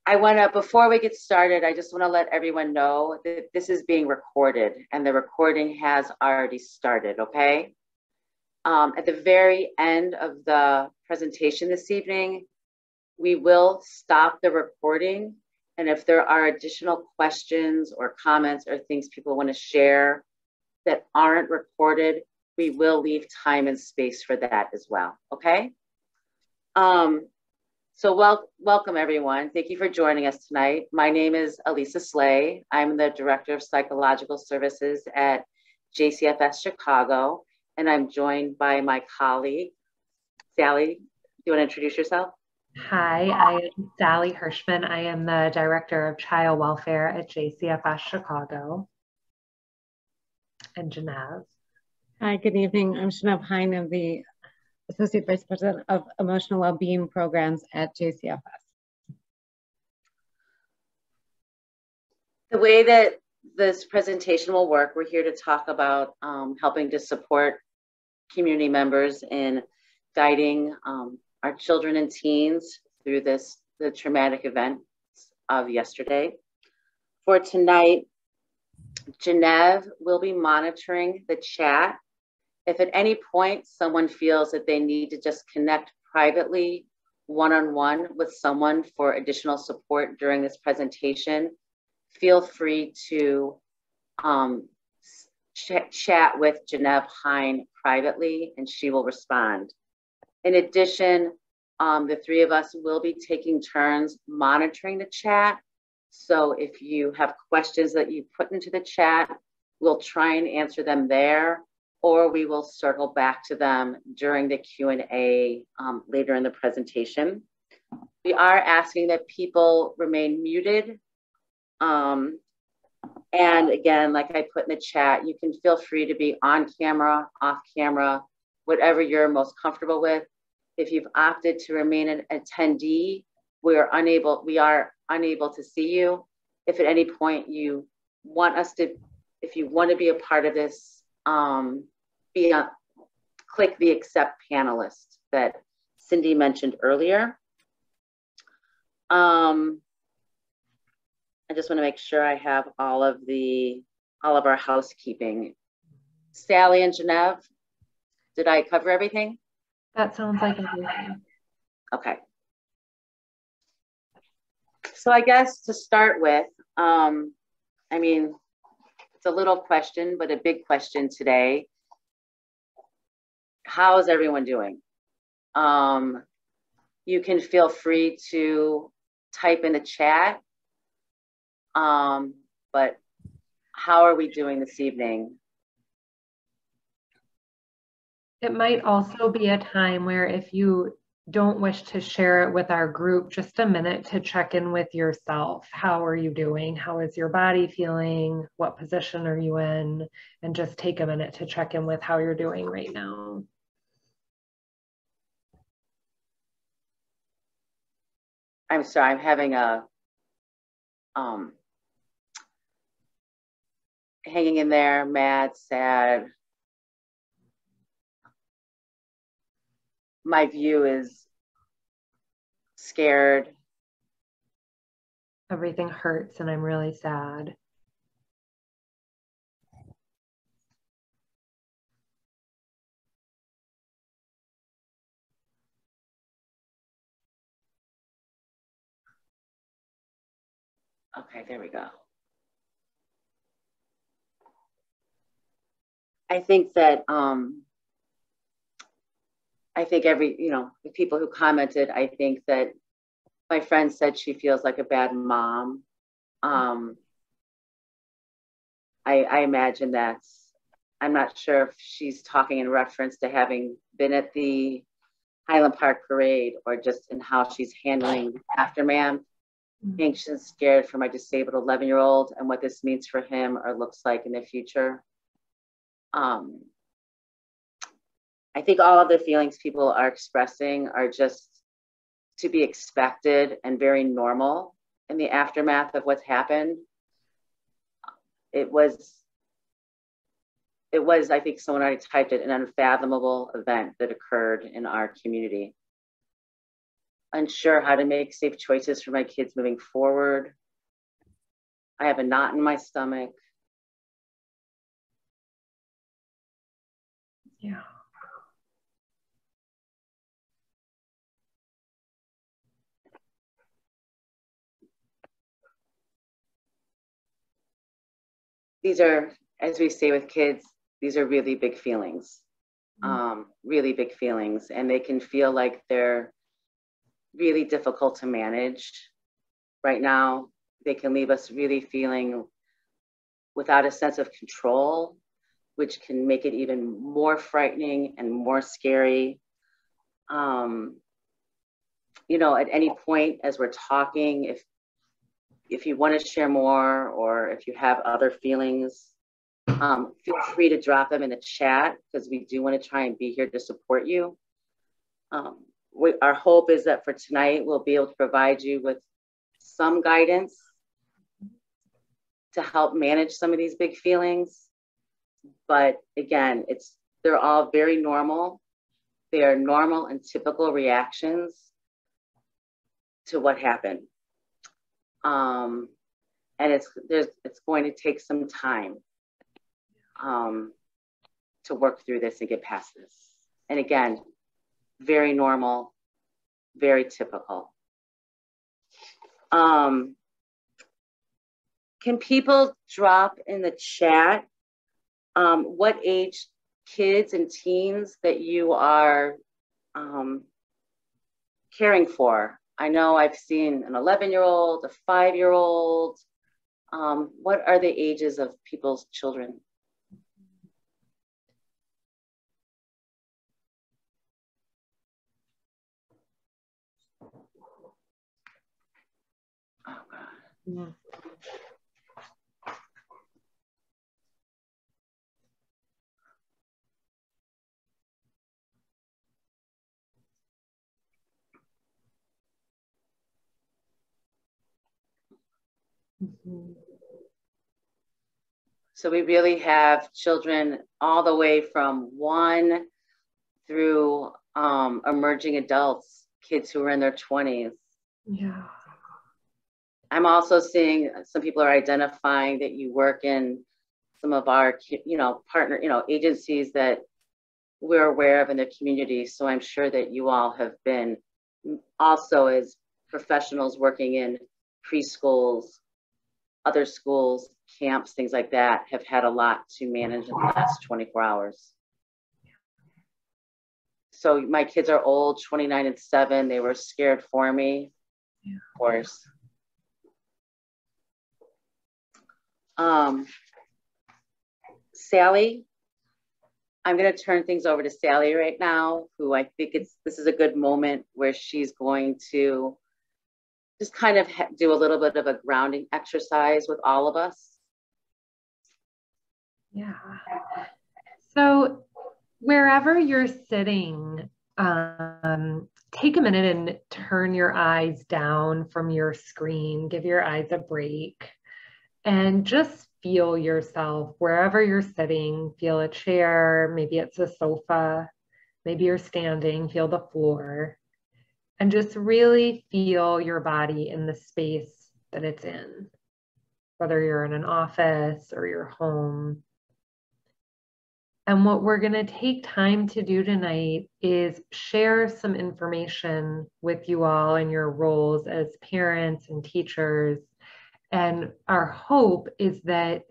I want to, before we get started, I just want to let everyone know that this is being recorded and the recording has already started, okay? At the very end of the presentation this evening, we will stop the recording. And if there are additional questions or comments or things people want to share that aren't recorded, we will leave time and space for that as well, okay? Welcome everyone. Thank you for joining us tonight. My name is Elisa Slay. I'm the Director of Psychological Services at JCFS Chicago, and I'm joined by my colleague, Sally. Do you want to introduce yourself? Hi, I am Sally Hirschman. I am the Director of Child Welfare at JCFS Chicago. And Genev. Hi, good evening. I'm Genev Hein. I'm the Associate Vice President of Emotional Wellbeing Programs at JCFS. The way that this presentation will work, we're here to talk about helping to support community members in guiding our children and teens through the traumatic event of yesterday. For tonight, Genev will be monitoring the chat. If at any point someone feels that they need to just connect privately, one-on-one with someone for additional support during this presentation, feel free to chat with Genev Hein privately and she will respond. In addition, the three of us will be taking turns monitoring the chat. So if you have questions that you put into the chat, we'll try and answer them there, or we will circle back to them during the Q&A later in the presentation. We are asking that people remain muted. And again, like I put in the chat, you can feel free to be on camera, off camera, whatever you're most comfortable with. If you've opted to remain an attendee, we are unable to see you. If at any point you want us to, if you want to be a part of this, click the accept panelist that Cindy mentioned earlier. I just want to make sure I have all of our housekeeping. Sally and Genev, did I cover everything? That sounds like everything. Okay. So I guess to start with, I mean, it's a little question, but a big question today. How is everyone doing? You can feel free to type in the chat, but how are we doing this evening? It might also be a time where if you don't wish to share it with our group, just a minute to check in with yourself. How are you doing? How is your body feeling? What position are you in? And just take a minute to check in with how you're doing right now. I'm sorry, I'm having a, hanging in there, mad, sad. My view is scared. Everything hurts and I'm really sad. Okay, there we go. I think that, I think the people who commented, I think that my friend said she feels like a bad mom. I imagine I'm not sure if she's talking in reference to having been at the Highland Park Parade or just in how she's handling the aftermath. Anxious and scared for my disabled 11-year-old and what this means for him or looks like in the future. I think all of the feelings people are expressing are just to be expected and very normal in the aftermath of what's happened. It was, I think someone already typed it, an unfathomable event that occurred in our community. unsure how to make safe choices for my kids moving forward. I have a knot in my stomach. Yeah. These are, as we say with kids, these are really big feelings, really big feelings. And they can feel like they're really difficult to manage right now. They can leave us really feeling without a sense of control, which can make it even more frightening and more scary. You know, at any point as we're talking, if you want to share more or if you have other feelings, feel free to drop them in the chat because we do want to try and be here to support you. Our hope is that for tonight, we'll be able to provide you with some guidance to help manage some of these big feelings. But again, they're all very normal. They are normal and typical reactions to what happened. And it's going to take some time to work through this and get past this. And again, very normal, very typical. Can people drop in the chat what age kids and teens that you are caring for? I know I've seen an 11-year-old, a 5-year-old. What are the ages of people's children? Oh, God. Yeah. So we really have children all the way from 1 through emerging adults, kids who are in their 20s. Yeah. I'm also seeing some people are identifying that you work in some of our, partner, agencies that we're aware of in the community. So I'm sure that you all have been also as professionals working in preschools, other schools, camps, things like that, have had a lot to manage in the last 24 hours. So my kids are old, 29 and 7. They were scared for me, of course. Sally, I'm going to turn things over to Sally right now, who I think this is a good moment where she's going to just kind of do a little bit of a grounding exercise with all of us. Yeah. So wherever you're sitting, take a minute and turn your eyes down from your screen, give your eyes a break, and just feel yourself wherever you're sitting. Feel a chair, maybe it's a sofa, maybe you're standing, feel the floor, and just really feel your body in the space that it's in, whether you're in an office or your home. And what we're going to take time to do tonight is share some information with you all in your roles as parents and teachers. And our hope is that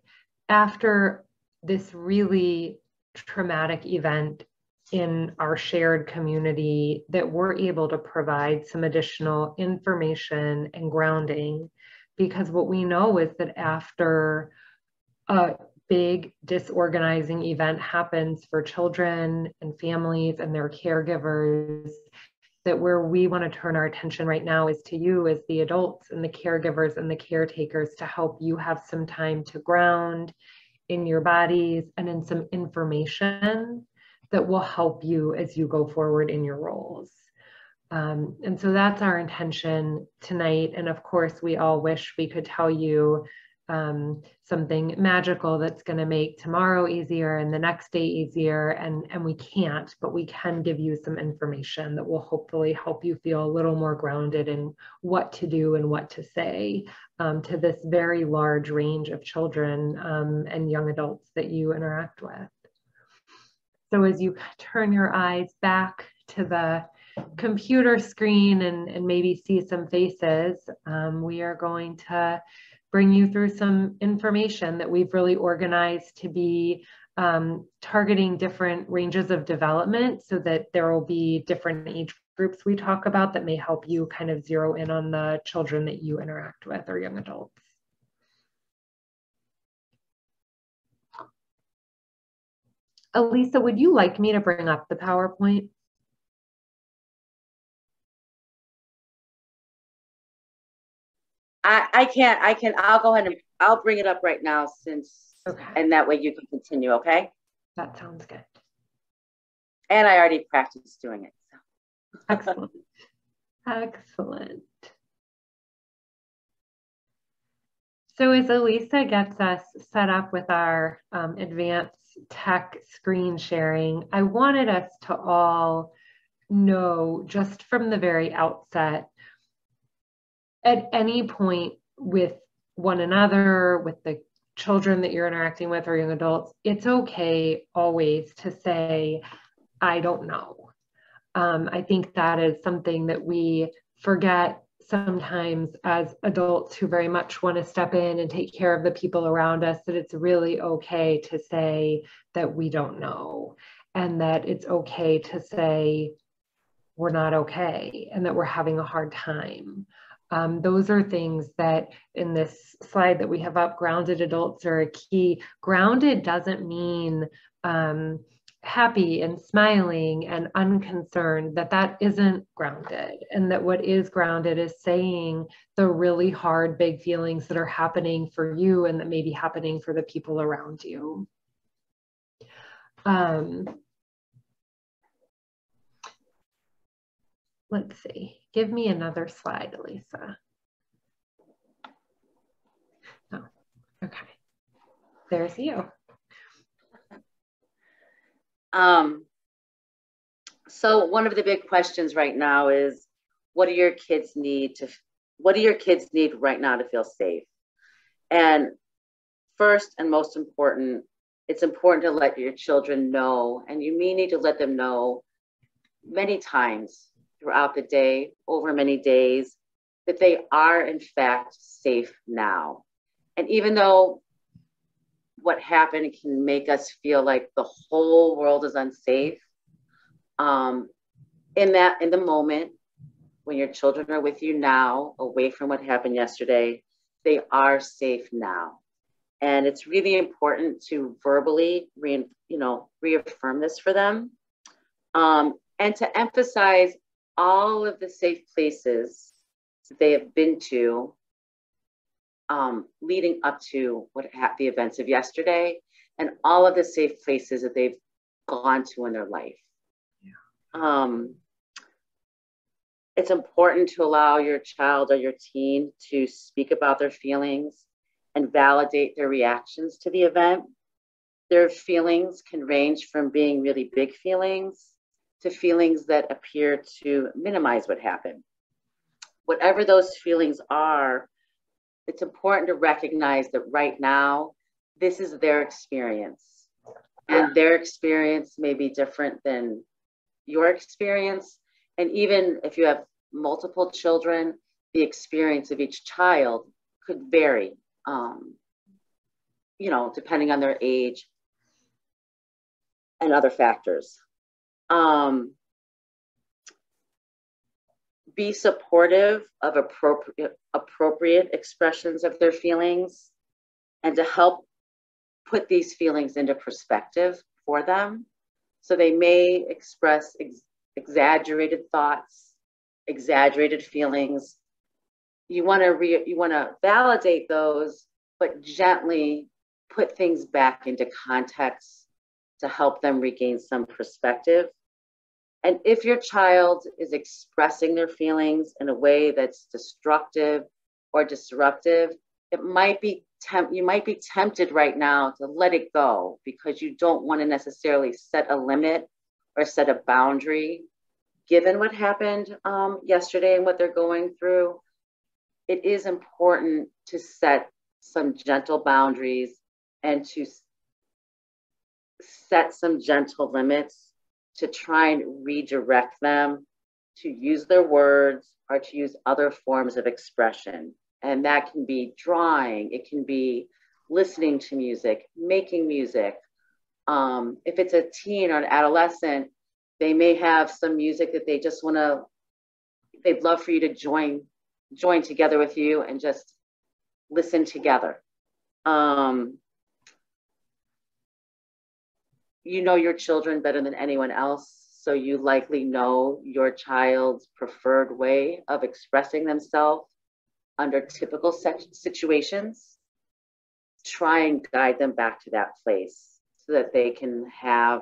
after this really traumatic event in our shared community, that we're able to provide some additional information and grounding, because what we know is that after a big disorganizing event happens for children and families and their caregivers, that where we want to turn our attention right now is to you as the adults and the caregivers and the caretakers, to help you have some time to ground in your bodies and in some information that will help you as you go forward in your roles. And so that's our intention tonight. And of course, we all wish we could tell you something magical that's going to make tomorrow easier and the next day easier. And we can't, but we can give you some information that will hopefully help you feel a little more grounded in what to do and what to say to this very large range of children and young adults that you interact with. So as you turn your eyes back to the computer screen and maybe see some faces, we are going to bring you through some information that we've really organized to be targeting different ranges of development, so that there will be different age groups we talk about that may help you kind of zero in on the children that you interact with or young adults. Elisa, would you like me to bring up the PowerPoint? I'll go ahead and I'll bring it up right now and that way you can continue, okay? That sounds good. And I already practiced doing it. So. Excellent. Excellent. So as Elisa gets us set up with our advanced tech screen sharing, I wanted us to all know just from the very outset, at any point with one another, with the children that you're interacting with or young adults, it's okay always to say, I don't know. I think that is something that we forget sometimes as adults who very much want to step in and take care of the people around us, that it's really okay to say that we don't know, and that it's okay to say we're not okay and that we're having a hard time. Those are things that in this slide that we have up, grounded adults are a key. Grounded doesn't mean happy and smiling and unconcerned, that isn't grounded. And that what is grounded is saying the really hard, big feelings that are happening for you and that may be happening for the people around you. Let's see. Give me another slide, Elisa. Oh, okay. There's you. So one of the big questions right now is, what do your kids need right now to feel safe? And first and most important, it's important to let your children know, and you may need to let them know many times throughout the day, over many days, that they are in fact safe now. And even though what happened can make us feel like the whole world is unsafe, in the moment when your children are with you now, away from what happened yesterday, they are safe now. And it's really important to verbally reaffirm this for them, and to emphasize all of the safe places that they have been to leading up to the events of yesterday, and all of the safe places that they've gone to in their life. Yeah. It's important to allow your child or your teen to speak about their feelings and validate their reactions to the event. Their feelings can range from being really big feelings to feelings that appear to minimize what happened. Whatever those feelings are, it's important to recognize that right now, this is their experience. And their experience may be different than your experience. And even if you have multiple children, the experience of each child could vary, depending on their age and other factors. Be supportive of appropriate expressions of their feelings, and to help put these feelings into perspective for them. So they may express exaggerated thoughts, exaggerated feelings. You want to validate those, but gently put things back into context to help them regain some perspective. And if your child is expressing their feelings in a way that's destructive or disruptive, it might be you might be tempted right now to let it go because you don't want to necessarily set a limit or set a boundary. Given what happened yesterday and what they're going through, it is important to set some gentle boundaries and to set some gentle limits to try and redirect them to use their words or to use other forms of expression. And that can be drawing, it can be listening to music, making music. If it's a teen or an adolescent, they may have some music that they just want to, they'd love for you to join together with you and just listen together. You know your children better than anyone else, so you likely know your child's preferred way of expressing themselves under typical situations. Try and guide them back to that place so that they can have,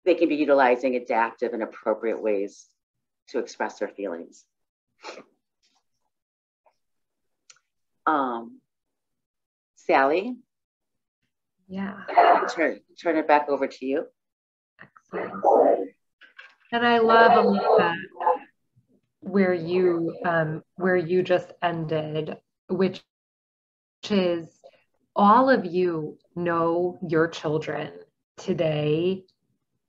they can be utilizing adaptive and appropriate ways to express their feelings. Sally? Yeah. Turn it back over to you. Excellent. And I love, Alyssa, where you just ended, which is all of you know your children today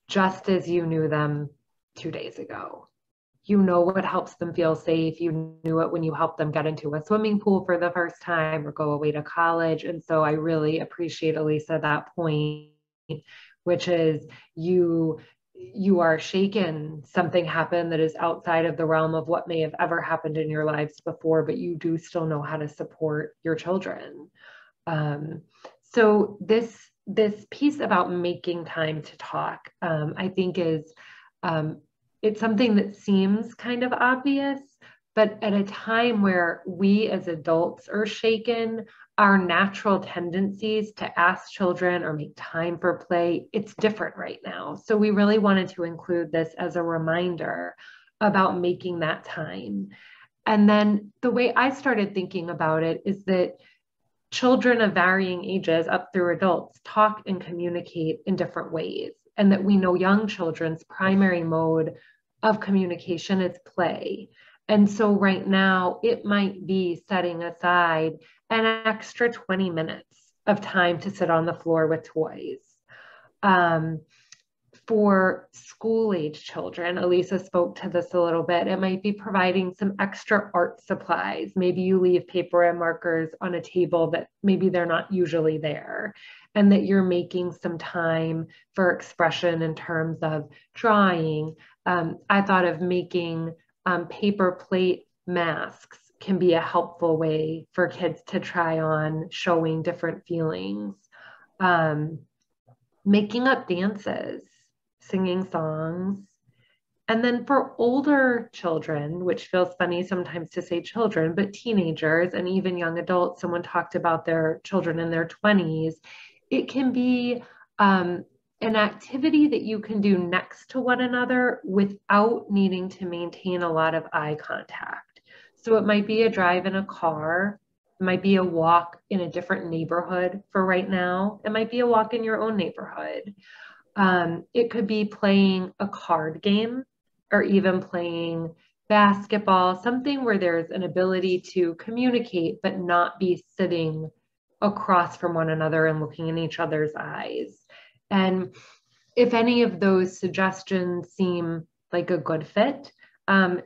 just as you knew them 2 days ago. You know what helps them feel safe. You knew it when you helped them get into a swimming pool for the first time or go away to college. And so I really appreciate, Elisa, that point, which is you are shaken. Something happened that is outside of the realm of what may have ever happened in your lives before, but you do still know how to support your children. So this piece about making time to talk, I think is, it's something that seems kind of obvious, but at a time where we as adults are shaken, our natural tendencies to ask children or make time for play, it's different right now. So we really wanted to include this as a reminder about making that time. And then the way I started thinking about it is that children of varying ages up through adults talk and communicate in different ways. And that we know young children's primary mode of communication is play. And so right now it might be setting aside an extra 20 minutes of time to sit on the floor with toys. For school-age children, Elisa spoke to this a little bit, it might be providing some extra art supplies. Maybe you leave paper and markers on a table that maybe they're not usually there, and that you're making some time for expression in terms of drawing. I thought of making paper plate masks can be a helpful way for kids to try on showing different feelings. Making up dances, singing songs. And then for older children, which feels funny sometimes to say children, but teenagers and even young adults, someone talked about their children in their 20s, it can be an activity that you can do next to one another without needing to maintain a lot of eye contact. So it might be a drive in a car. It might be a walk in a different neighborhood for right now. It might be a walk in your own neighborhood. It could be playing a card game or even playing basketball, something where there's an ability to communicate but not be sitting across from one another and looking in each other's eyes. And if any of those suggestions seem like a good fit,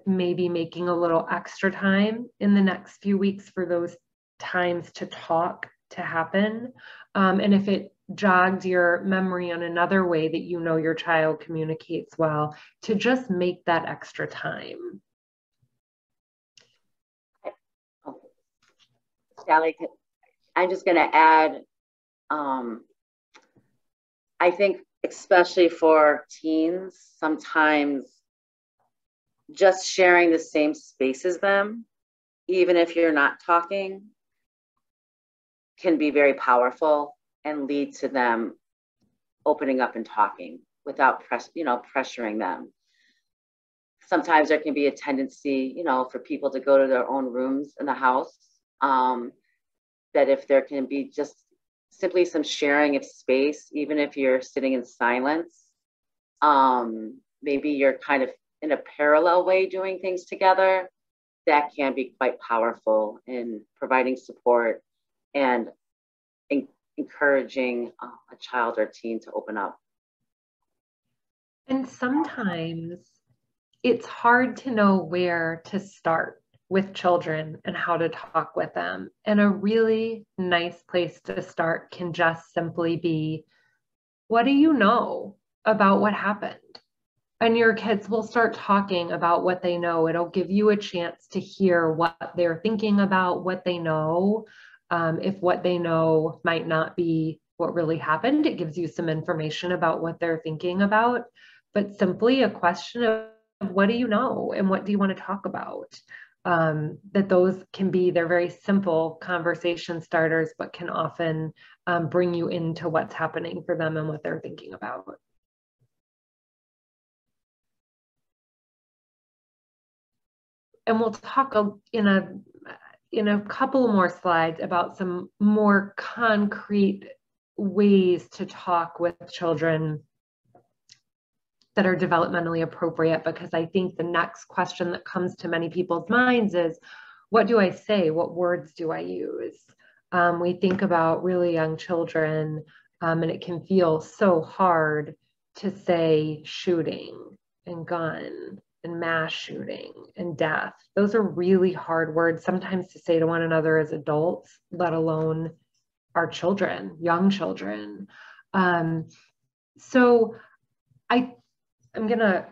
maybe making a little extra time in the next few weeks for those times to talk to happen. And if it jogs your memory on another way that you know your child communicates well, to just make that extra time. Sally, I'm just going to add, I think especially for teens, sometimes just sharing the same space as them, even if you're not talking, can be very powerful and lead to them opening up and talking without pressuring them. sometimes there can be a tendency, you know, for people to go to their own rooms in the house. That if there can be just simply some sharing of space, even if you're sitting in silence, maybe you're kind of in a parallel way doing things together, that can be quite powerful in providing support and encouraging a child or teen to open up. And sometimes it's hard to know where to start with children and how to talk with them. And a really nice place to start can just simply be, what do you know about what happened? And your kids will start talking about what they know. It'll give you a chance to hear what they're thinking about, what they know. If what they know might not be what really happened, it gives you some information about what they're thinking about. But simply a question of, what do you know and what do you want to talk about? That those can be, they're very simple conversation starters, but can often bring you into what's happening for them and what they're thinking about. And we'll talk in a couple more slides about some more concrete ways to talk with children that are developmentally appropriate, because I think the next question that comes to many people's minds is, what do I say? What words do I use? We think about really young children, and it can feel so hard to say shooting and gun and mass shooting and death. Those are really hard words sometimes to say to one another as adults, let alone our children, young children. So I'm gonna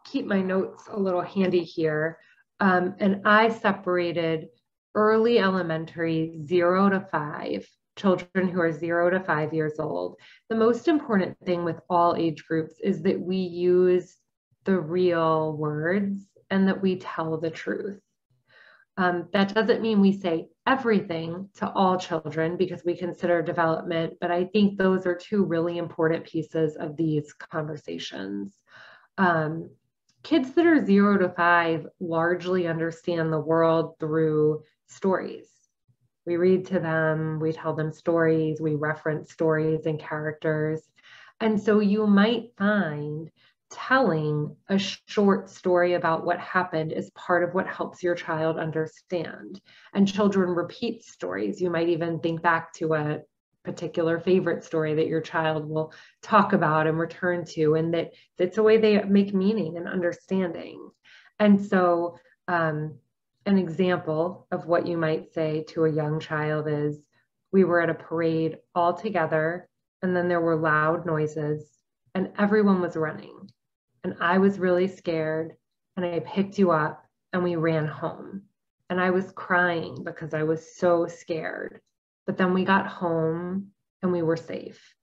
keep my notes a little handy here. And I separated early elementary 0 to 5, children who are 0 to 5 years old. The most important thing with all age groups is that we use the real words and that we tell the truth. That doesn't mean we say everything to all children because we consider development, but I think those are two really important pieces of these conversations. Kids that are 0 to 5 largely understand the world through stories. We read to them, we tell them stories, we reference stories and characters. And so you might find telling a short story about what happened is part of what helps your child understand. And children repeat stories. You might even think back to a particular favorite story that your child will talk about and return to, and that it's a way they make meaning and understanding. And so an example of what you might say to a young child is, we were at a parade all together, and then there were loud noises and everyone was running. And I was really scared, and I picked you up and we ran home. And I was crying because I was so scared. But then we got home and we were safe.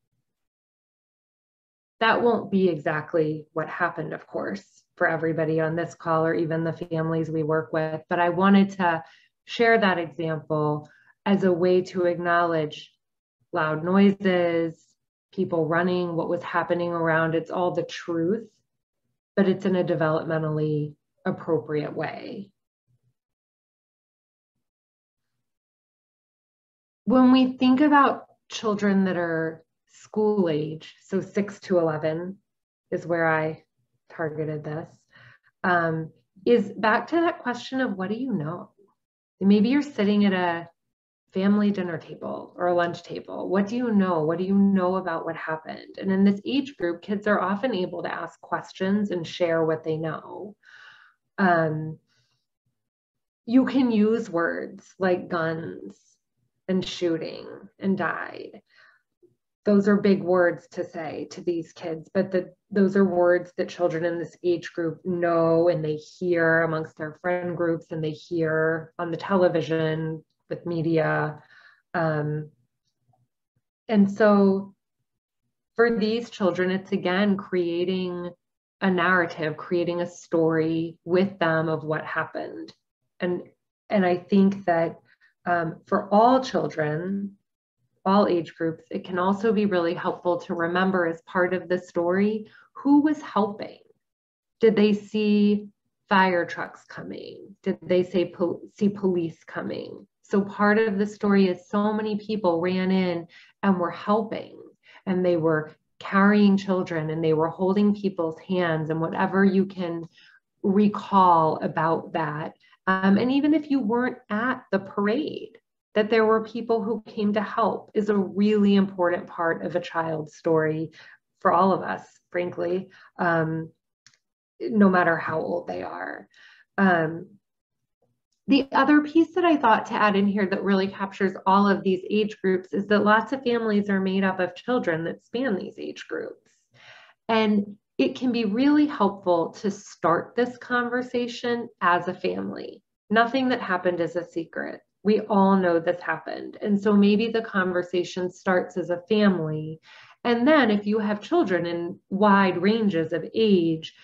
That won't be exactly what happened, of course, for everybody on this call or even the families we work with. But I wanted to share that example as a way to acknowledge loud noises, people running, what was happening around. It's all the truth, but it's in a developmentally appropriate way. When we think about children that are school age, so 6 to 11 is where I targeted this, is back to that question of, what do you know? Maybe you're sitting at a family dinner table or a lunch table. What do you know? What do you know about what happened? And in this age group, kids are often able to ask questions and share what they know. You can use words like guns and shooting and died. Those are big words to say to these kids, but those are words that children in this age group know, and they hear amongst their friend groups, and they hear on the television with media. And so for these children, it's again creating a narrative, creating a story with them of what happened. And I think that for all children, all age groups, it can also be really helpful to remember, as part of the story, who was helping. Did they see fire trucks coming? Did they say see police coming? So part of the story is so many people ran in and were helping, and they were carrying children, and they were holding people's hands, and whatever you can recall about that. And even if you weren't at the parade, that there were people who came to help is a really important part of a child's story for all of us, frankly, no matter how old they are. The other piece that I thought to add in here that really captures all of these age groups is that lots of families are made up of children that span these age groups. And it can be really helpful to start this conversation as a family. Nothing that happened is a secret. We all know this happened. And so maybe the conversation starts as a family. And then if you have children in wide ranges of age,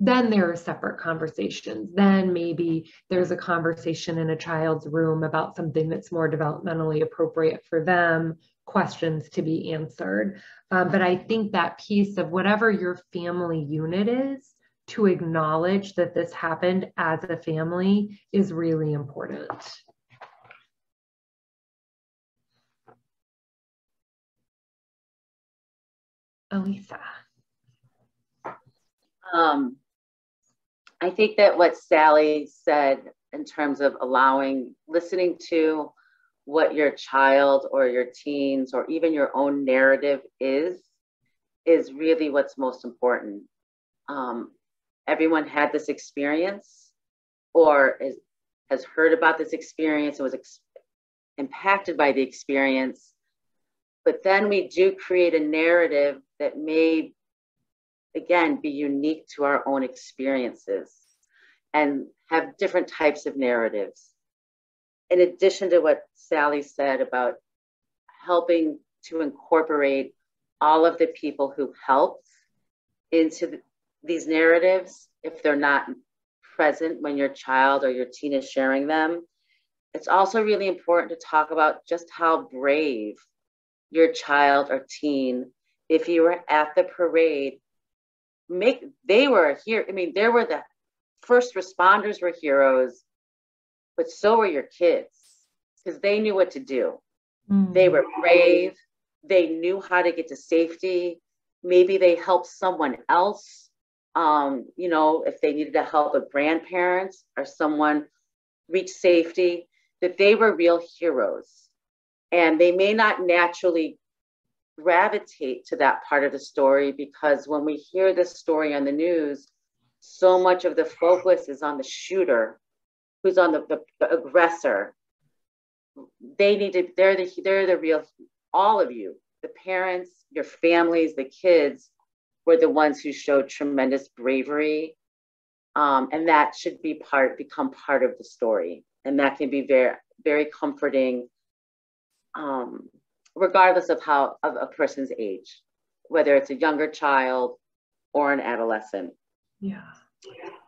then there are separate conversations. Then maybe there's a conversation in a child's room about something that's more developmentally appropriate for them, questions to be answered. But I think that piece of whatever your family unit is, to acknowledge that this happened as a family is really important. Elisa. I think that what Sally said in terms of listening to what your child or your teens or even your own narrative is really what's most important. Everyone had this experience or has heard about this experience and was impacted by the experience. But then we do create a narrative that may, again, be unique to our own experiences and have different types of narratives. In addition to what Sally said about helping to incorporate all of the people who helped into these narratives, if they're not present when your child or your teen is sharing them, it's also really important to talk about just how brave your child or teen, if you were at the parade, they were here. I mean, there were the first responders were heroes, but so were your kids because they knew what to do. Mm. They were brave. They knew how to get to safety. Maybe they helped someone else. If they needed to help a grandparent or someone reach safety, that they were real heroes. And they may not naturally gravitate to that part of the story because when we hear this story on the news, so much of the focus is on the shooter, who's on the aggressor. They're the real, all of you, the parents, your families, the kids were the ones who showed tremendous bravery. And that should become part of the story. And that can be very, very comforting, regardless of a person's age, whether it's a younger child or an adolescent. Yeah.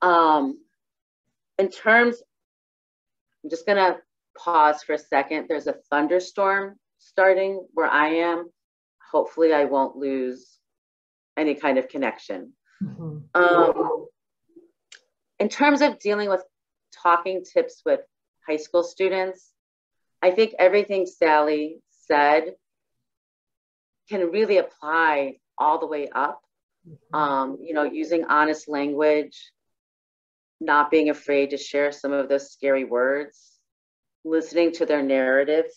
In terms, I'm just gonna pause for a second. There's a thunderstorm starting where I am. Hopefully I won't lose any kind of connection. Mm-hmm. In terms of dealing with talking tips with high school students, I think everything Sally said can really apply all the way up. Using honest language, not being afraid to share some of those scary words, listening to their narratives.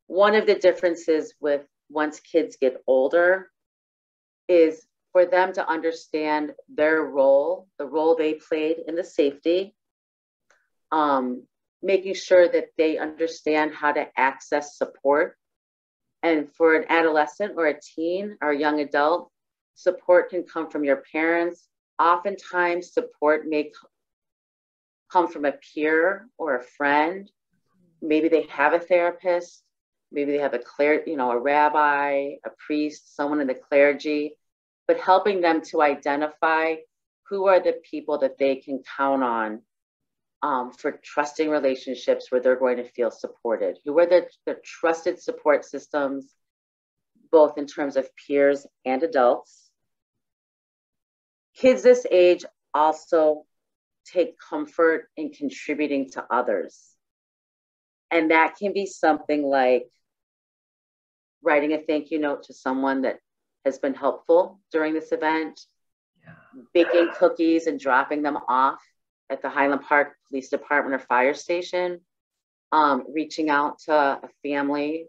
One of the differences with once kids get older is for them to understand their role, the role they played in the safety, making sure that they understand how to access support. And for an adolescent or a teen or a young adult, support can come from your parents. Oftentimes, support may come from a peer or a friend. Maybe they have a therapist. Maybe they have a rabbi, a priest, someone in the clergy, but helping them to identify who are the people that they can count on for trusting relationships where they're going to feel supported. Who are the trusted support systems, both in terms of peers and adults. Kids this age also take comfort in contributing to others. And that can be something like writing a thank you note to someone that has been helpful during this event, baking cookies and dropping them off at the Highland Park Police Department or fire station, reaching out to a family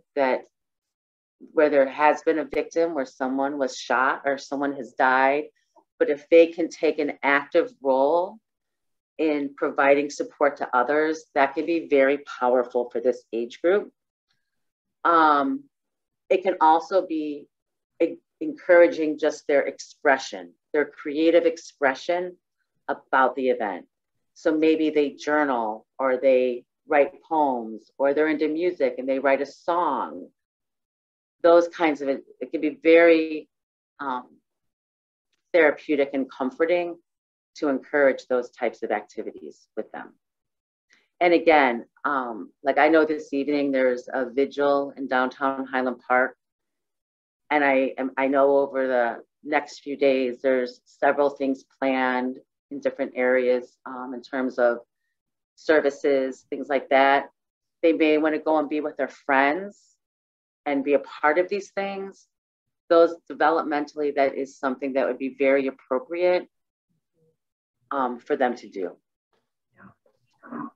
where there has been a victim, where someone was shot or someone has died. But if they can take an active role in providing support to others, that can be very powerful for this age group. It can also be encouraging just their expression, their creative expression about the event. So maybe they journal, or they write poems, or they're into music and they write a song. Those kinds of it can be very therapeutic and comforting to encourage those types of activities with them. And again, like I know this evening there's a vigil in downtown Highland Park, and I know over the next few days there's several things planned in different areas in terms of services, things like that. They may want to go and be with their friends and be a part of these things. Those developmentally, that is something that would be very appropriate for them to do. Yeah.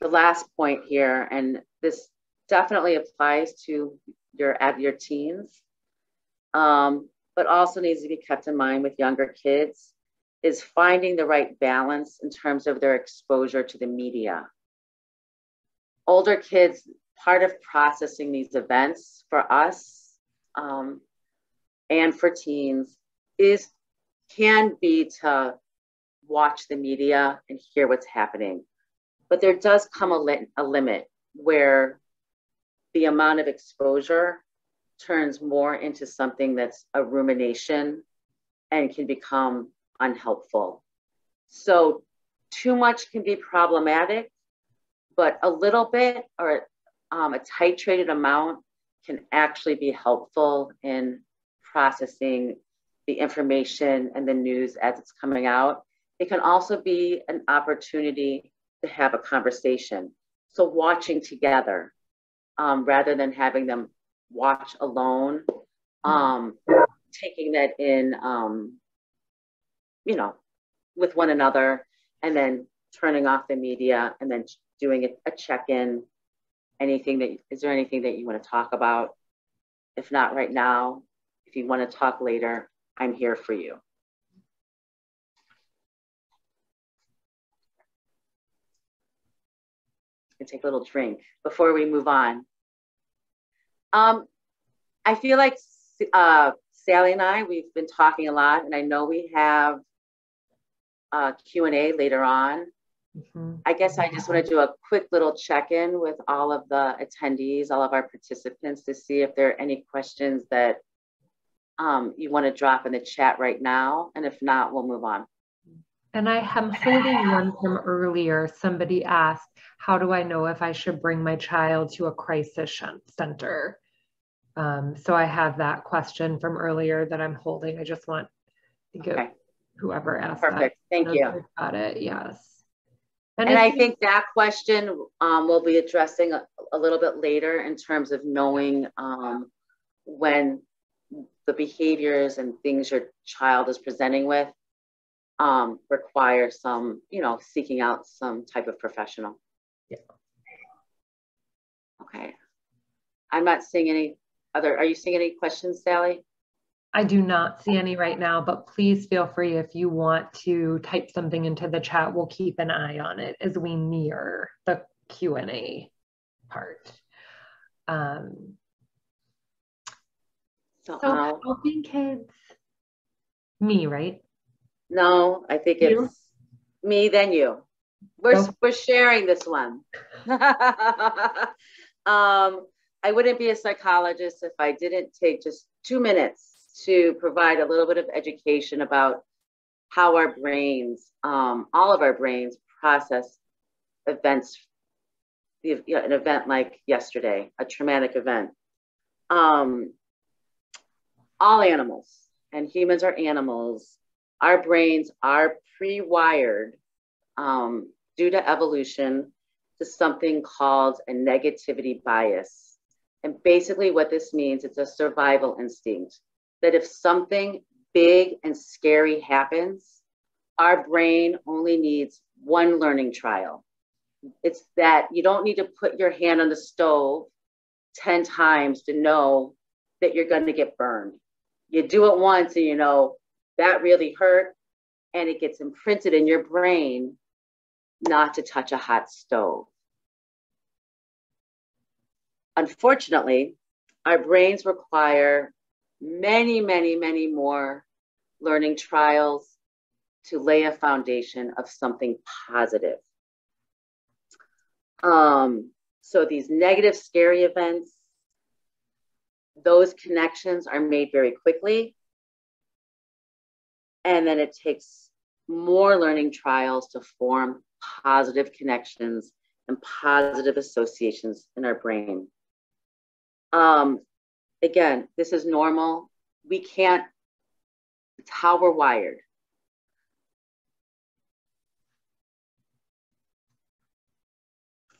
The last point here, and this definitely applies to your teens, but also needs to be kept in mind with younger kids, is finding the right balance in terms of their exposure to the media. Older kids, part of processing these events for us and for teens can be to watch the media and hear what's happening. But there does come a limit where the amount of exposure turns more into something that's a rumination and can become unhelpful. So too much can be problematic, but a little bit or a titrated amount can actually be helpful in processing the information and the news as it's coming out. It can also be an opportunity to have a conversation. So watching together rather than having them watch alone, taking that in, with one another, and then turning off the media and then doing a check-in. Is there anything that you want to talk about? If not right now, if you want to talk later, I'm here for you. And take a little drink before we move on. I feel like Sally and I, we've been talking a lot, and I know we have Q&A later on. Mm-hmm. I guess I just want to do a quick little check-in with all of the attendees, all of our participants, to see if there are any questions that you want to drop in the chat right now. And if not, we'll move on. And I am holding one from earlier. Somebody asked, how do I know if I should bring my child to a crisis center? So I have that question from earlier that I'm holding. I just want to give whoever asked that. Perfect. Thank you. Got it. Yes. And I think that question we'll be addressing a little bit later in terms of knowing when the behaviors and things your child is presenting with require some, seeking out some type of professional. Yeah. Okay. I'm not seeing any other, are you seeing any questions, Sally? I do not see any right now, but please feel free if you want to type something into the chat. We'll keep an eye on it as we near the Q&A part. So helping kids, me, right? No, I think it's me, then you. We're sharing this one. I wouldn't be a psychologist if I didn't take just 2 minutes to provide a little bit of education about how our brains, all of our brains, process events, an event like yesterday, a traumatic event. all animals, and humans are animals, our brains are pre-wired due to evolution to something called a negativity bias. And basically what this means, it's a survival instinct, that if something big and scary happens, our brain only needs one learning trial. It's that you don't need to put your hand on the stove 10 times to know that you're going to get burned. You do it once and you know that really hurt, and it gets imprinted in your brain not to touch a hot stove. Unfortunately, our brains require many, many, many more learning trials to lay a foundation of something positive. So these negative, scary events, those connections are made very quickly. And then it takes more learning trials to form positive connections and positive associations in our brain. Again, this is normal. We can't, it's how we're wired.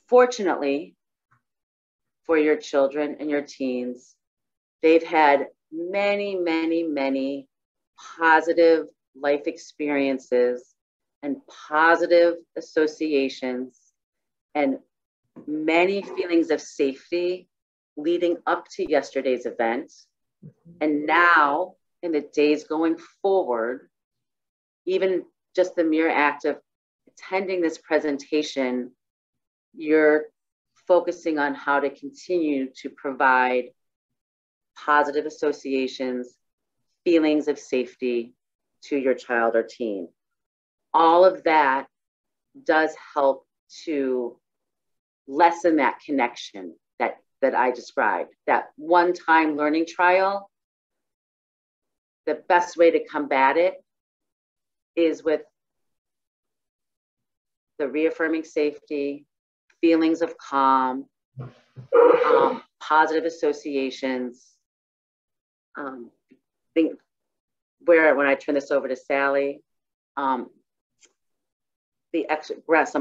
Fortunately, for your children and your teens, they've had many, many, many positive life experiences and positive associations and many feelings of safety leading up to yesterday's event. And now, in the days going forward, even just the mere act of attending this presentation, you're focusing on how to continue to provide positive associations, feelings of safety to your child or teen. All of that does help to lessen that connection that I described. That one-time learning trial, the best way to combat it is with the reaffirming safety, feelings of calm, positive associations. When I turn this over to Sally, some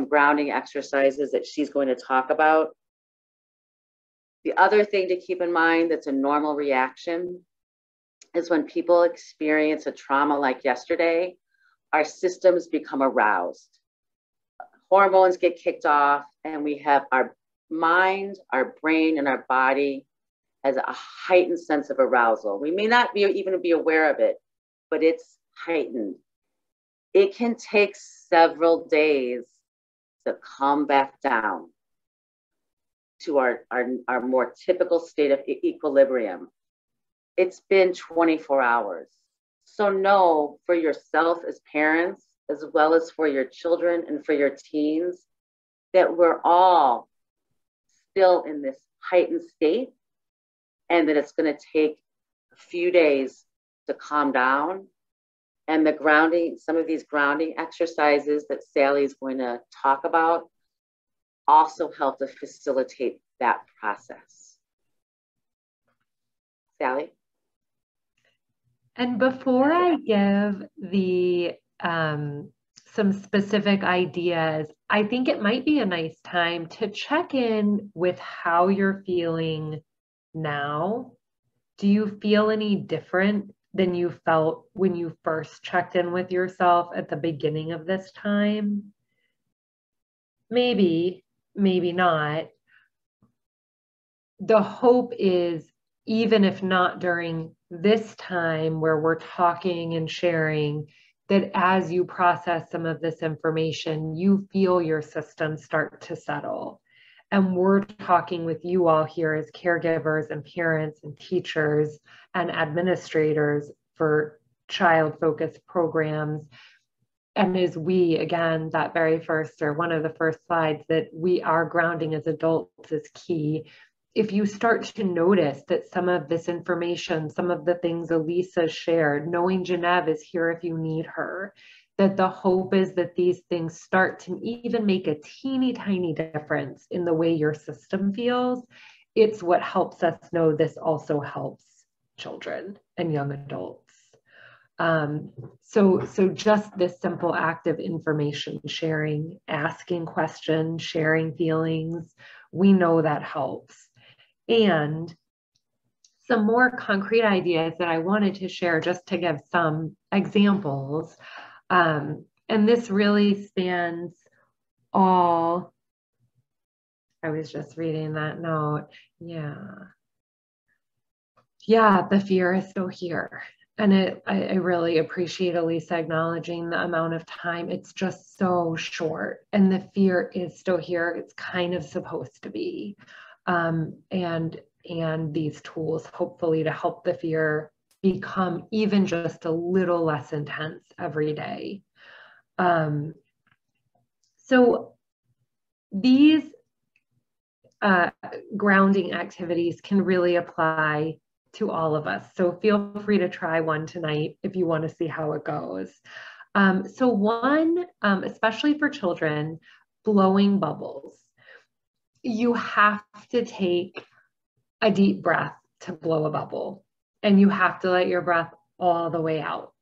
grounding exercises that she's going to talk about. The other thing to keep in mind that's a normal reaction is when people experience a trauma like yesterday, our systems become aroused. Hormones get kicked off, and we have our mind, our brain, and our body has a heightened sense of arousal. We may not even be aware of it, but it's heightened. It can take several days to come back down to our more typical state of equilibrium. It's been 24 hours. So know for yourself as parents, as well as for your children and for your teens, that we're all still in this heightened state, and that it's going to take a few days to calm down. And the grounding, some of these grounding exercises that Sally is going to talk about also help to facilitate that process. Sally? And before I give the some specific ideas, I think it might be a nice time to check in with how you're feeling now. Do you feel any different than you felt when you first checked in with yourself at the beginning of this time? Maybe, maybe not. The hope is, even if not during this time where we're talking and sharing, that as you process some of this information, you feel your system start to settle. And we're talking with you all here as caregivers and parents and teachers and administrators for child-focused programs. And as we, again, that very first, or one of the first slides, that we are grounding as adults is key. If you start to notice that some of this information, some of the things Elisa shared, knowing Genevieve is here if you need her, that the hope is that these things start to even make a teeny tiny difference in the way your system feels. It's what helps us know this also helps children and young adults. So just this simple act of information sharing, asking questions, sharing feelings, we know that helps. And some more concrete ideas that I wanted to share just to give some examples. And this really spans all, I was just reading that note. Yeah, the fear is still here. And I really appreciate Elisa acknowledging the amount of time. It's just so short, and the fear is still here. It's kind of supposed to be. And these tools, hopefully, to help the fear become even just a little less intense every day. So these grounding activities can really apply to all of us. So feel free to try one tonight if you want to see how it goes. So one, especially for children, blowing bubbles. You have to take a deep breath to blow a bubble, and you have to let your breath all the way out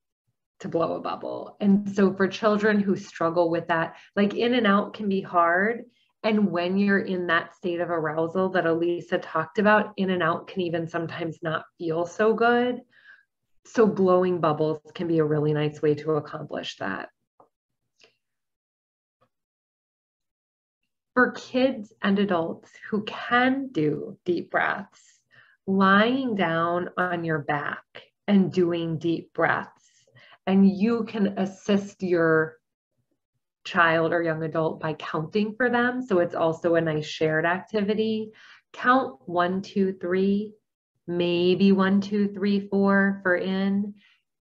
to blow a bubble. And so for children who struggle with that, like in and out can be hard. And when you're in that state of arousal that Elisa talked about, in and out can even sometimes not feel so good. So blowing bubbles can be a really nice way to accomplish that. For kids and adults who can do deep breaths, lying down on your back and doing deep breaths, and you can assist your child or young adult by counting for them. So it's also a nice shared activity. Count 1, 2, 3, maybe 1, 2, 3, 4 for in,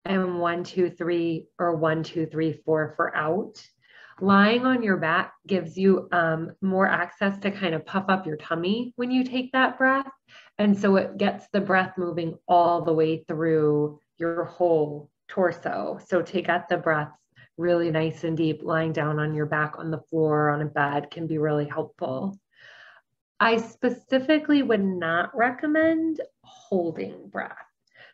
and 1, 2, 3, or 1, 2, 3, 4 for out. Lying on your back gives you more access to kind of puff up your tummy when you take that breath. And so it gets the breath moving all the way through your whole torso. So to get the breaths really nice and deep, lying down on your back on the floor or on a bed can be really helpful. I specifically would not recommend holding breath.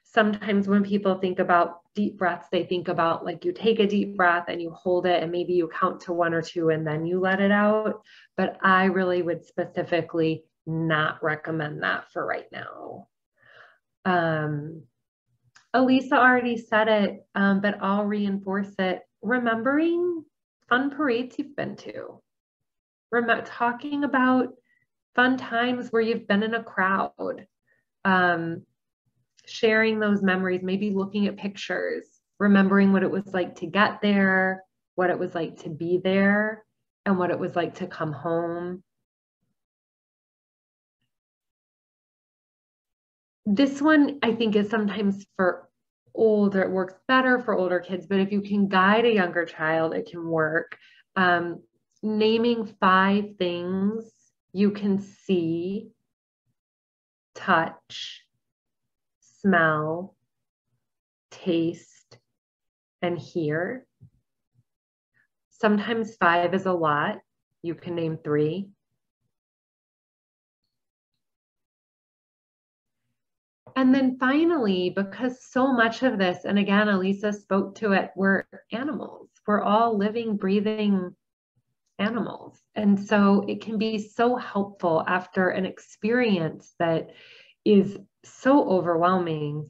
Sometimes when people think about deep breaths, they think about like you take a deep breath and you hold it and maybe you count to 1 or 2 and then you let it out. But I really would specifically not recommend that for right now. Elisa already said it, but I'll reinforce it. Remembering fun parades you've been to. Talking about fun times where you've been in a crowd. Sharing those memories, maybe looking at pictures, remembering what it was like to get there, what it was like to be there, and what it was like to come home. This one, I think, is sometimes for older, it works better for older kids, but if you can guide a younger child, it can work. Naming 5 things you can see, touch, smell, taste, and hear. Sometimes 5 is a lot. You can name 3. And then finally, because so much of this, and again, Elisa spoke to it, we're animals. We're all living, breathing animals. And so it can be so helpful after an experience that is so overwhelming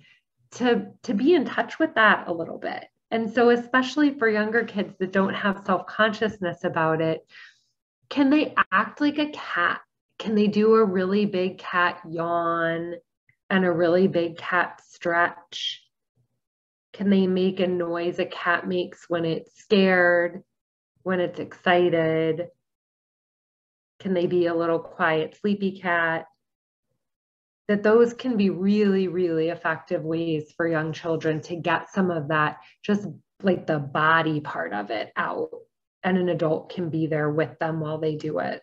to be in touch with that a little bit. And so especially for younger kids that don't have self-consciousness about it, can they act like a cat? Can they do a really big cat yawn and a really big cat stretch? Can they make a noise a cat makes when it's scared, when it's excited? Can they be a little quiet, sleepy cat? That those can be really, really effective ways for young children to get some of that, just like the body part of it out. And an adult can be there with them while they do it.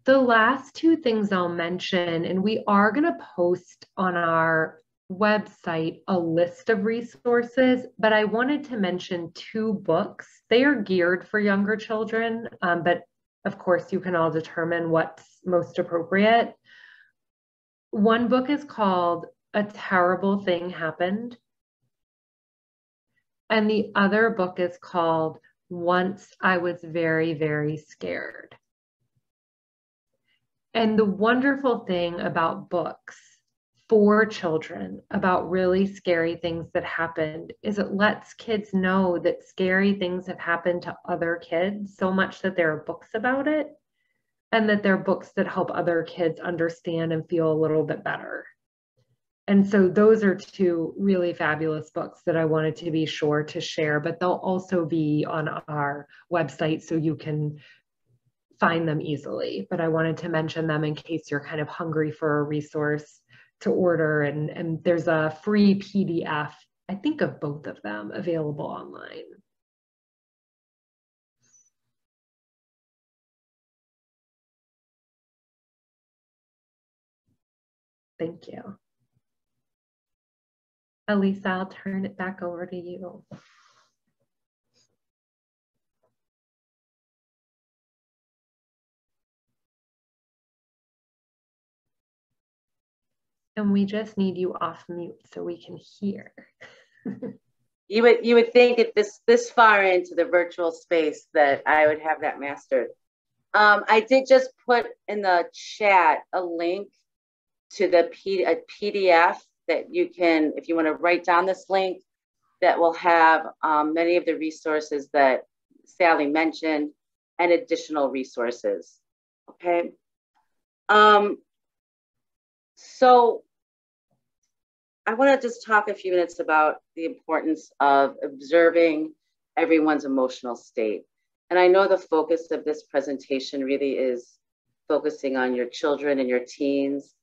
The last 2 things I'll mention, and we are going to post on our website a list of resources, but I wanted to mention 2 books. They are geared for younger children, but of course you can all determine what's most appropriate. One book is called A Terrible Thing Happened. And the other book is called Once I Was Very, Very Scared. And the wonderful thing about books for children about really scary things that happened is it lets kids know that scary things have happened to other kids so much that there are books about it, and that there are books that help other kids understand and feel a little bit better. And so those are two really fabulous books that I wanted to be sure to share, but they'll also be on our website so you can find them easily. But I wanted to mention them in case you're kind of hungry for a resource to order. And there's a free PDF, I think, of both of them available online. Thank you. Elisa, I'll turn it back over to you. And we just need you off mute so we can hear. You would think at this far into the virtual space that I would have that mastered. I did just put in the chat a link to a PDF that you can, if you want to write down this link, that will have many of the resources that Sally mentioned and additional resources. Okay. So I want to just talk a few minutes about the importance of observing everyone's emotional state. And I know the focus of this presentation really is focusing on your children and your teens.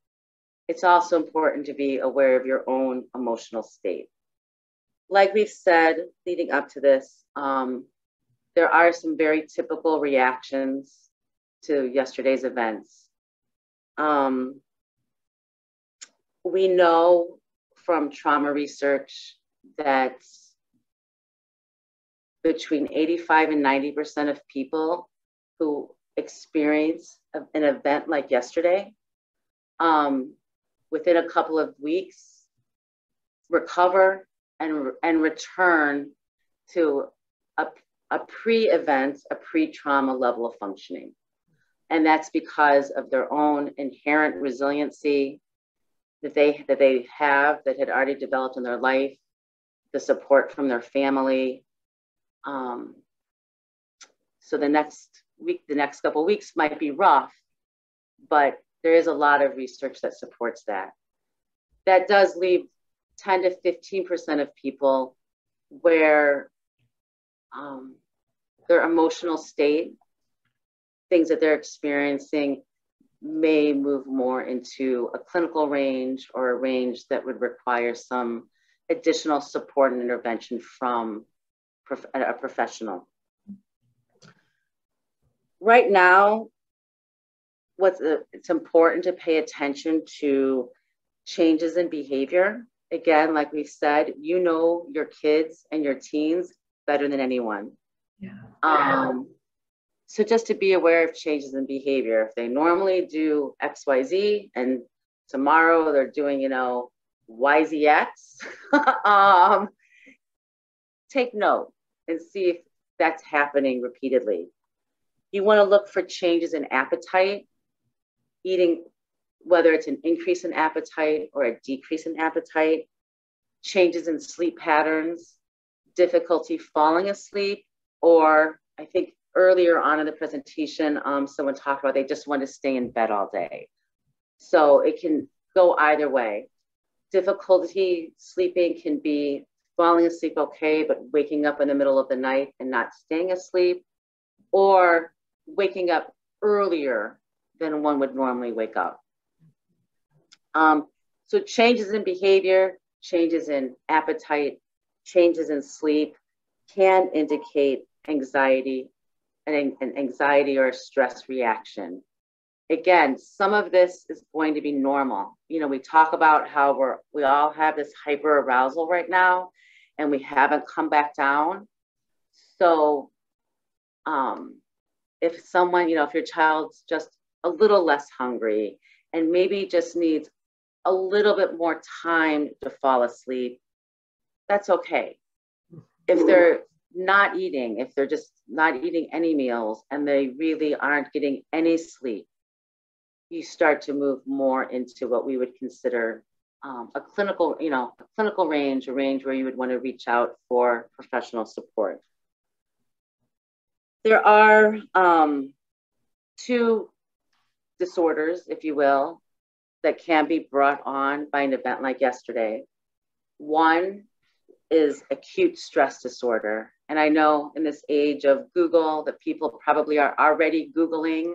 It's also important to be aware of your own emotional state. Like we've said, leading up to this, there are some very typical reactions to yesterday's events. We know from trauma research that between 85 and 90% of people who experience an event like yesterday, within a couple of weeks, recover and return to a pre-event, a pre-trauma level of functioning. And that's because of their own inherent resiliency that they have, that had already developed in their life, the support from their family. So the next couple of weeks might be rough, but there is a lot of research that supports that. That does leave 10 to 15% of people where their emotional state, things that they're experiencing, may move more into a clinical range or a range that would require some additional support and intervention from a professional. Right now, it's important to pay attention to changes in behavior. Again, like we said, you know your kids and your teens better than anyone. Yeah. So just to be aware of changes in behavior. If they normally do XYZ and tomorrow they're doing, YZX, take note and see if that's happening repeatedly. You want to look for changes in appetite, eating, whether it's an increase in appetite or a decrease in appetite, changes in sleep patterns, difficulty falling asleep, or I think earlier on in the presentation, someone talked about they just want to stay in bed all day. So it can go either way. Difficulty sleeping can be falling asleep okay, but waking up in the middle of the night and not staying asleep, or waking up earlier than one would normally wake up. So changes in behavior, changes in appetite, changes in sleep can indicate anxiety, an anxiety or a stress reaction. Again, some of this is going to be normal. We talk about how we all have this hyper arousal right now, and we haven't come back down. So if someone, if your child's just a little less hungry and maybe just needs a little bit more time to fall asleep, that's okay. If they're not eating, if they're just not eating any meals and they really aren't getting any sleep, you start to move more into what we would consider a clinical range, a range where you would want to reach out for professional support. There are two disorders, if you will, that can be brought on by an event like yesterday. One is acute stress disorder. And I know in this age of Google that people probably are already Googling,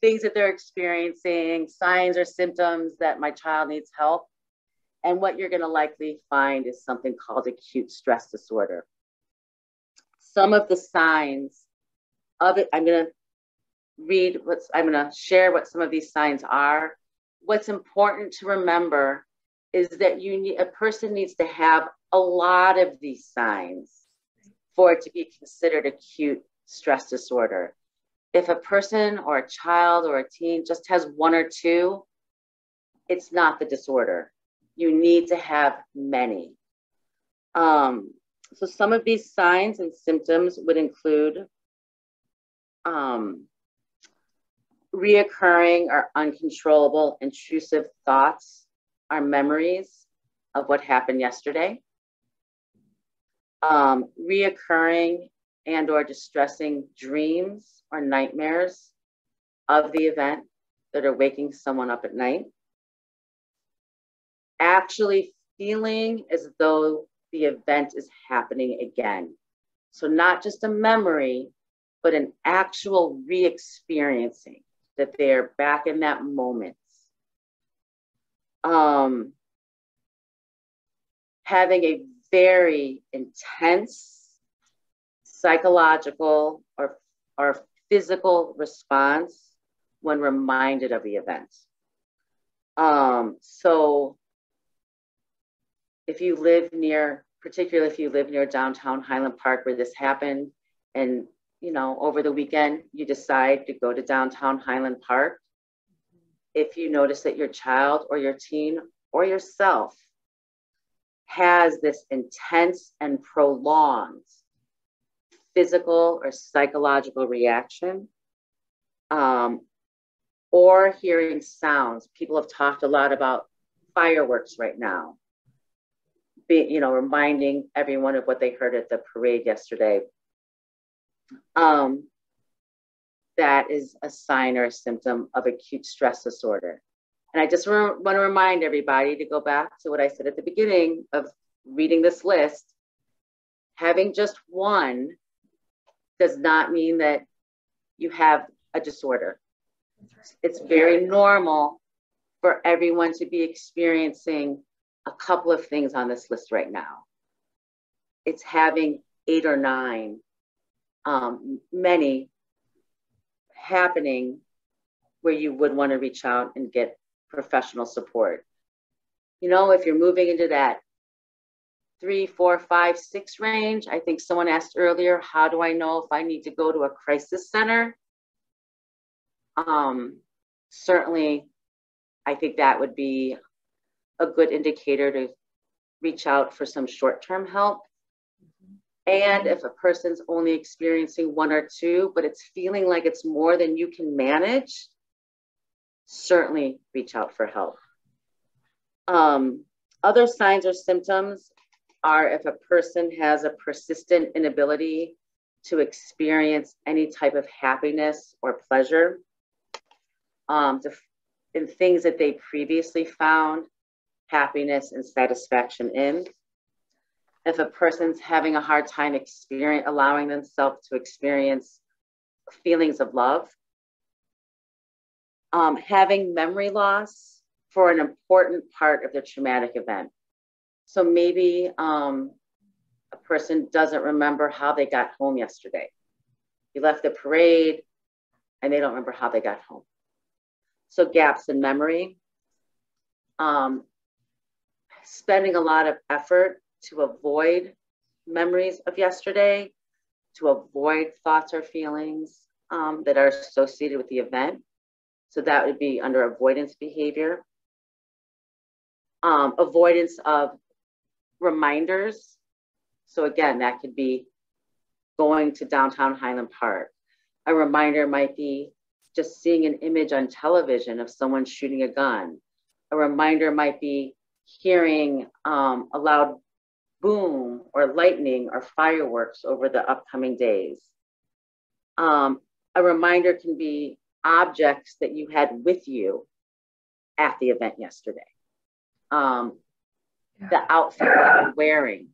things that they're experiencing, signs or symptoms that my child needs help. And what you're going to likely find is something called acute stress disorder. Some of the signs of it, I'm going to share what some of these signs are. What's important to remember is that a person needs to have a lot of these signs for it to be considered acute stress disorder. If a person or a child or a teen just has one or two, it's not the disorder. You need to have many. So some of these signs and symptoms would include reoccurring or uncontrollable intrusive thoughts or memories of what happened yesterday, reoccurring and or distressing dreams or nightmares of the event that are waking someone up at night, actually feeling as though the event is happening again. So not just a memory, but an actual re-experiencing that they're back in that moment. Having a very intense psychological or physical response when reminded of the event. So if you live near, particularly if you live near downtown Highland Park where this happened, and over the weekend you decide to go to downtown Highland Park, if you notice that your child or your teen or yourself has this intense and prolonged physical or psychological reaction, or hearing sounds. People have talked a lot about fireworks right now, reminding everyone of what they heard at the parade yesterday. That is a sign or a symptom of acute stress disorder. And I just want to remind everybody to go back to what I said at the beginning of reading this list. Having just one does not mean that you have a disorder. It's very normal for everyone to be experiencing a couple of things on this list right now. It's having 8 or 9, many happening where you would want to reach out and get professional support. If you're moving into that 3, 4, 5, 6 range, I think someone asked earlier, how do I know if I need to go to a crisis center? Certainly, I think that would be a good indicator to reach out for some short-term help. And if a person's only experiencing 1 or 2, but it's feeling like it's more than you can manage, certainly reach out for help. Other signs or symptoms are if a person has a persistent inability to experience any type of happiness or pleasure in things that they previously found happiness and satisfaction in. If a person's having a hard time allowing themselves to experience feelings of love, having memory loss for an important part of the traumatic event. So maybe a person doesn't remember how they got home yesterday. You left the parade and they don't remember how they got home. So gaps in memory, spending a lot of effort to avoid memories of yesterday, to avoid thoughts or feelings that are associated with the event. So that would be under avoidance behavior. Avoidance of reminders. So again, that could be going to downtown Highland Park. A reminder might be just seeing an image on television of someone shooting a gun. A reminder might be hearing a loud boom or lightning or fireworks over the upcoming days. A reminder can be objects that you had with you at the event yesterday. The outfit that you're wearing.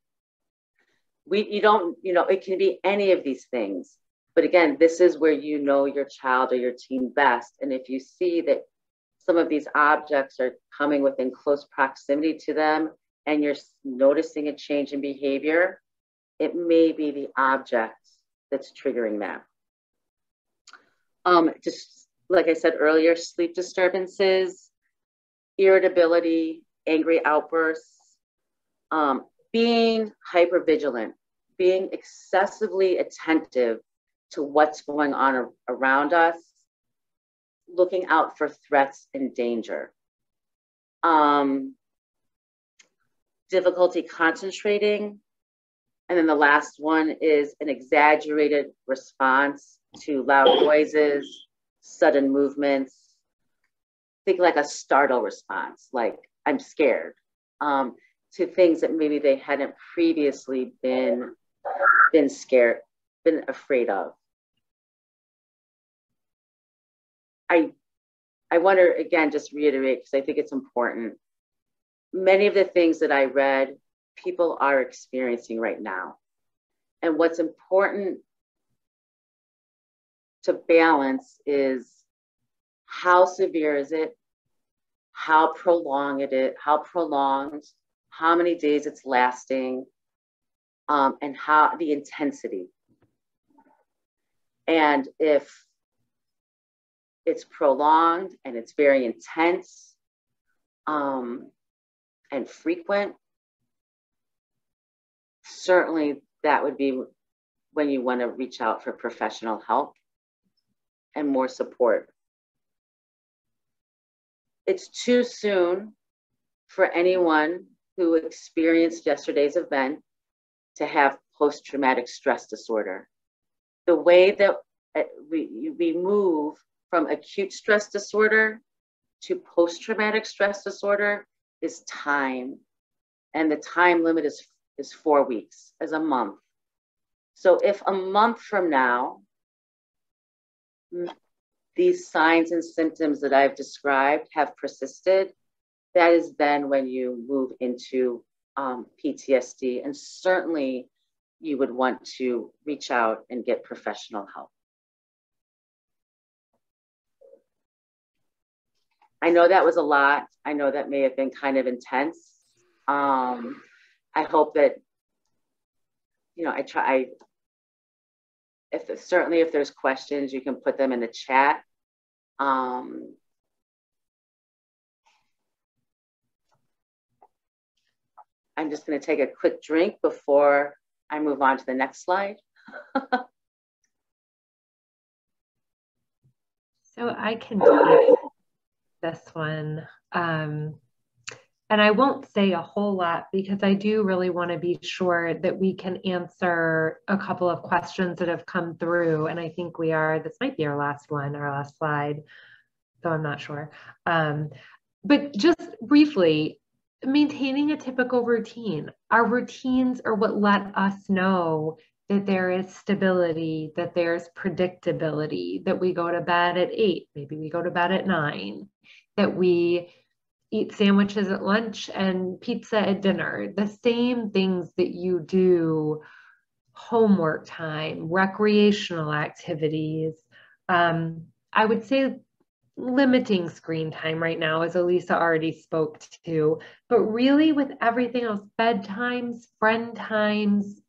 It can be any of these things. But again, this is where you know your child or your teen best. And if you see that some of these objects are coming within close proximity to them and you're noticing a change in behavior, it may be the object that's triggering that. Just like I said earlier, sleep disturbances, irritability, angry outbursts, being hypervigilant, being excessively attentive to what's going on around us, looking out for threats and danger. Difficulty concentrating. And then the last one is an exaggerated response to loud noises, sudden movements. Think like a startle response, like I'm scared, to things that maybe they hadn't previously been scared, been afraid of. I want to, again, just reiterate, because I think it's important. Many of the things that I read, people are experiencing right now. And what's important to balance is how severe is it, how prolonged, how many days it's lasting, and how the intensity. And if it's prolonged and it's very intense and frequent, certainly that would be when you want to reach out for professional help and more support. It's too soon for anyone who experienced yesterday's event to have post-traumatic stress disorder. The way that we move from acute stress disorder to post-traumatic stress disorder is time. And the time limit is 4 weeks, as a month. So if a month from now, these signs and symptoms that I've described have persisted, that is then when you move into PTSD. And certainly you would want to reach out and get professional help. I know that was a lot. I know that may have been kind of intense. I hope that, certainly if there's questions, you can put them in the chat. I'm just going to take a quick drink before I move on to the next slide. So I can take this one. And I won't say a whole lot because I do really want to be sure that we can answer a couple of questions that have come through. And I think this might be our last slide, so I'm not sure. But just briefly, maintaining a typical routine. Our routines are what let us know that there is stability, that there's predictability, that we go to bed at 8, maybe we go to bed at 9, that we eat sandwiches at lunch and pizza at dinner, the same things that you do, homework time, recreational activities. I would say limiting screen time right now, as Elisa already spoke to, but really with everything else, bedtimes, friend times,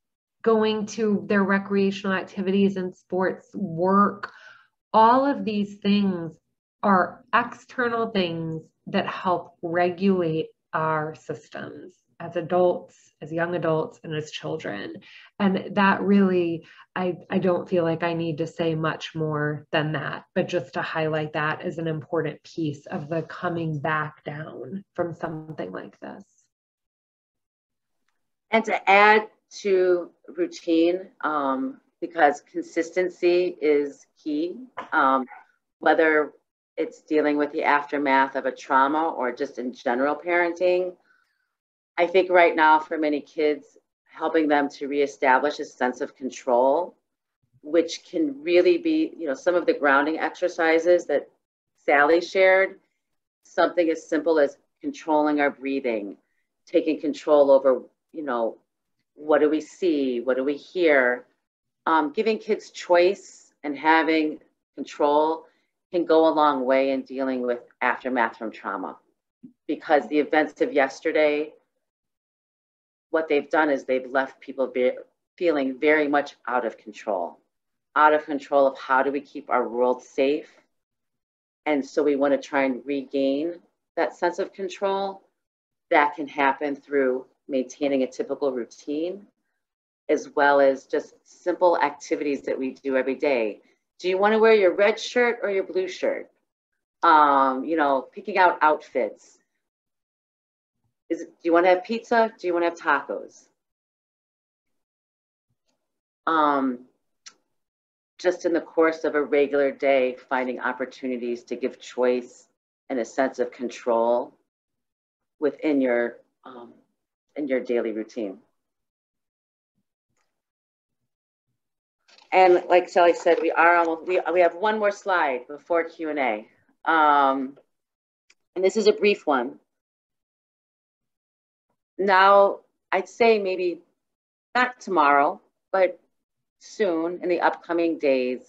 going to their recreational activities and sports, work, all of these things are external things that help regulate our systems. as adults, as young adults, and as children. And that really, I don't feel like I need to say much more than that, but just to highlight that as an important piece of the coming back down from something like this. And to add to routine, because consistency is key, whether it's dealing with the aftermath of a trauma or just in general parenting. I think right now for many kids, helping them to reestablish a sense of control, which can really be, some of the grounding exercises that Sally shared, something as simple as controlling our breathing, taking control over, what do we see? What do we hear? Giving kids choice and having control can go a long way in dealing with aftermath from trauma, because the events of yesterday, what they've done is they've left people feeling very much out of control of how do we keep our world safe. And so we want to try and regain that sense of control. That can happen through maintaining a typical routine, as well as just simple activities that we do every day. Do you want to wear your red shirt or your blue shirt? Picking out outfits. Do you want to have pizza? Do you want to have tacos? Just in the course of a regular day, finding opportunities to give choice and a sense of control within your in your daily routine. And like Sally said, we have one more slide before Q&A. And this is a brief one. Now, I'd say maybe not tomorrow, but soon in the upcoming days,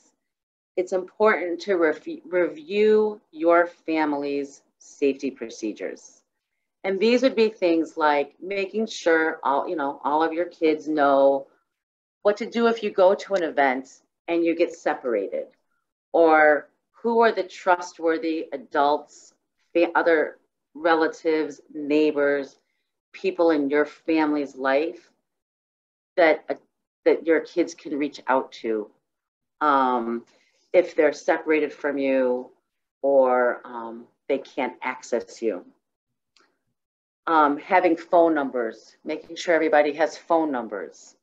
it's important to review your family's safety procedures. And these would be things like making sure all of your kids know what to do if you go to an event and you get separated, or who are the trustworthy adults, other relatives, neighbors, people in your family's life that your kids can reach out to if they're separated from you or they can't access you. Having phone numbers, making sure everybody has phone numbers.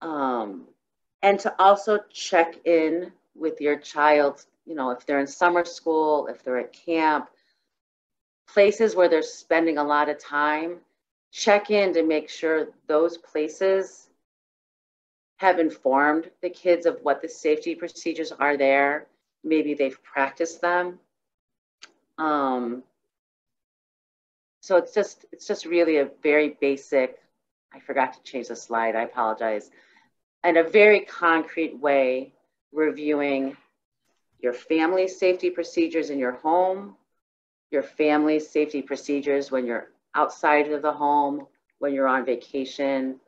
And to also check in with your child, if they're in summer school, if they're at camp, places where they're spending a lot of time, check in to make sure those places have informed the kids of what the safety procedures are there. Maybe they've practiced them. So it's just really a very basic, I forgot to change the slide, I apologize, and a very concrete way reviewing your family's safety procedures in your home, your family's safety procedures when you're outside of the home, when you're on vacation,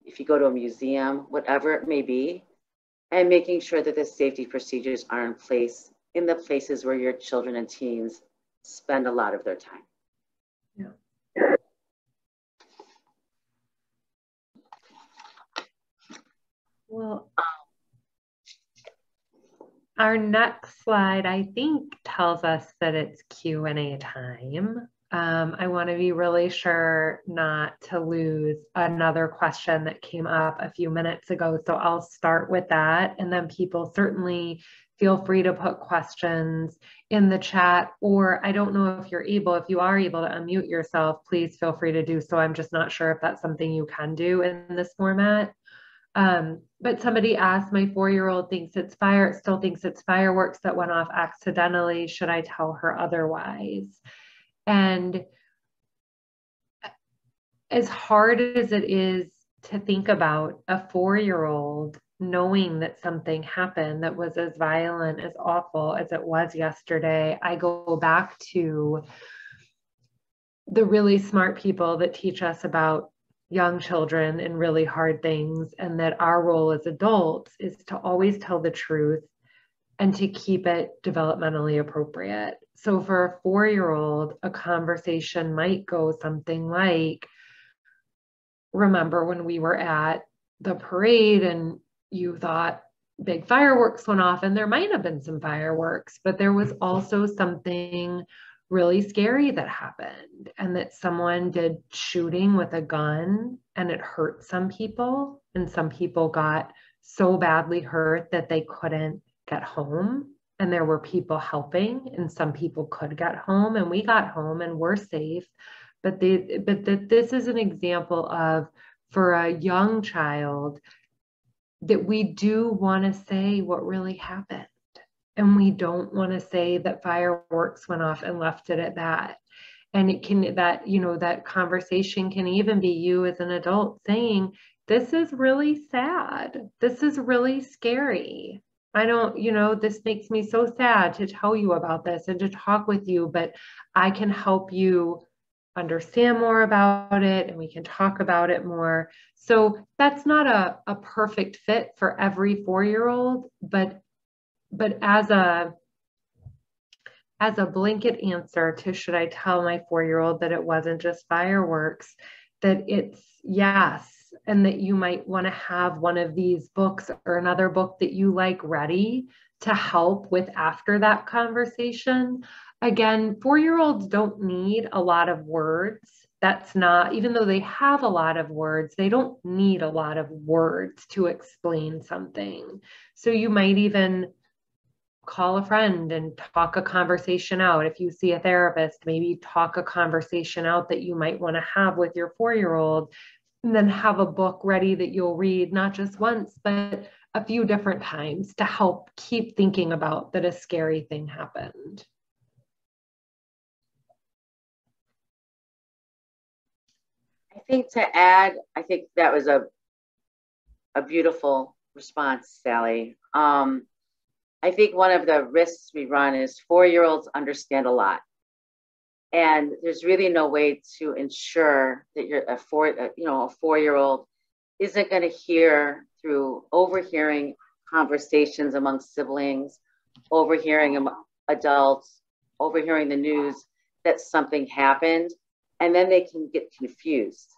if you go to a museum, whatever it may be, and making sure that the safety procedures are in place in the places where your children and teens spend a lot of their time. Yeah. Well, our next slide, I think, tells us that it's Q&A time. I want to be really sure not to lose another question that came up a few minutes ago. So I'll start with that, and then people certainly feel free to put questions in the chat, or I don't know if you are able to unmute yourself, please feel free to do so. I'm just not sure if that's something you can do in this format. But somebody asked, my 4-year-old still thinks it's fireworks that went off accidentally. Should I tell her otherwise? And as hard as it is to think about a 4-year-old knowing that something happened that was as violent, as awful as it was yesterday, I go back to the really smart people that teach us about young children and really hard things, and that our role as adults is to always tell the truth and to keep it developmentally appropriate. So for a 4-year-old, a conversation might go something like, remember when we were at the parade and you thought big fireworks went off, and there might have been some fireworks, but there was also something really scary that happened, and that someone did shooting with a gun and it hurt some people, and some people got so badly hurt that they couldn't get home, and there were people helping, and some people could get home, and we got home and we're safe. But this is an example of, for a young child, that we do want to say what really happened. And we don't want to say that fireworks went off and left it at that. And it can, that, you know, that conversation can even be you as an adult saying, this is really sad. This is really scary. I don't, you know, this makes me so sad to tell you about this and to talk with you, but I can help you understand more about it, and we can talk about it more. So that's not a perfect fit for every 4-year-old, but as a blanket answer to, should I tell my 4-year-old that it wasn't just fireworks, that it's yes, and that you might want to have one of these books or another book that you like ready to help with after that conversation. Again, 4-year-olds don't need a lot of words. That's not, even though they have a lot of words, they don't need a lot of words to explain something. So you might even call a friend and talk a conversation out. If you see a therapist, maybe talk a conversation out that you might want to have with your 4-year-old, and then have a book ready that you'll read not just once, but a few different times to help keep thinking about that a scary thing happened. I think to add, I think that was a beautiful response, Sally. I think one of the risks we run is 4-year-olds understand a lot. And there's really no way to ensure that you're a 4-year-old isn't going to hear through overhearing conversations among siblings, overhearing adults, overhearing the news that something happened. And then they can get confused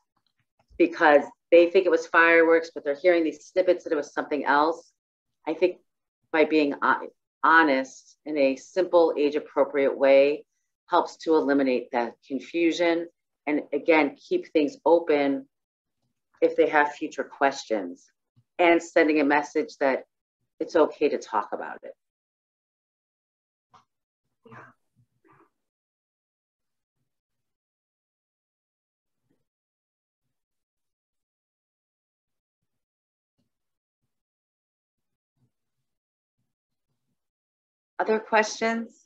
because they think it was fireworks, but they're hearing these snippets that it was something else. I think by being honest in a simple, age-appropriate way helps to eliminate that confusion. And again, keep things open if they have future questions, and sending a message that it's okay to talk about it. Yeah. Other questions?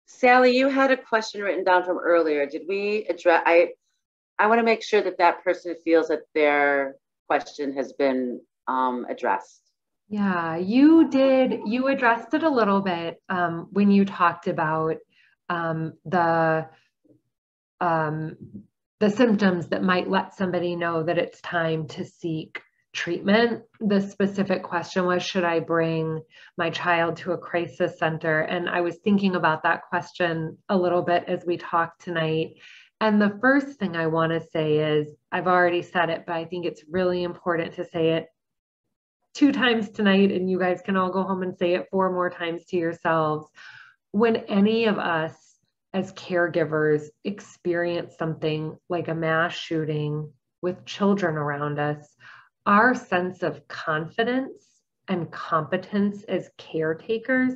Sally, you had a question written down from earlier. Did we address, I want to make sure that that person feels that their question has been addressed. Yeah, you did. You addressed it a little bit when you talked about the symptoms that might let somebody know that it's time to seek treatment. The specific question was, should I bring my child to a crisis center? And I was thinking about that question a little bit as we talked tonight. And the first thing I want to say is, I've already said it, but I think it's really important to say it 2 times tonight, and you guys can all go home and say it 4 more times to yourselves. When any of us as caregivers experience something like a mass shooting with children around us, our sense of confidence and competence as caretakers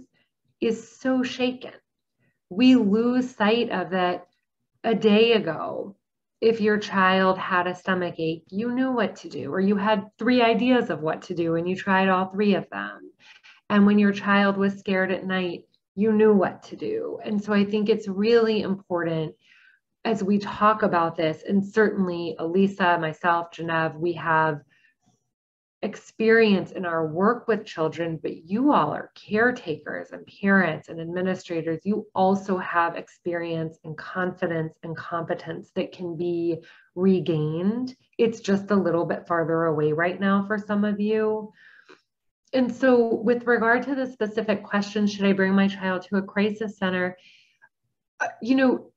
is so shaken. We lose sight of that. A day ago, if your child had a stomach ache, you knew what to do, or you had 3 ideas of what to do and you tried all 3 of them. And when your child was scared at night, you knew what to do. And so I think it's really important as we talk about this, and certainly Elisa, myself, Genevieve, we have experience in our work with children, but you all are caretakers and parents and administrators. You also have experience and confidence and competence that can be regained. It's just a little bit farther away right now for some of you. And so with regard to the specific question, should I bring my child to a crisis center? You know,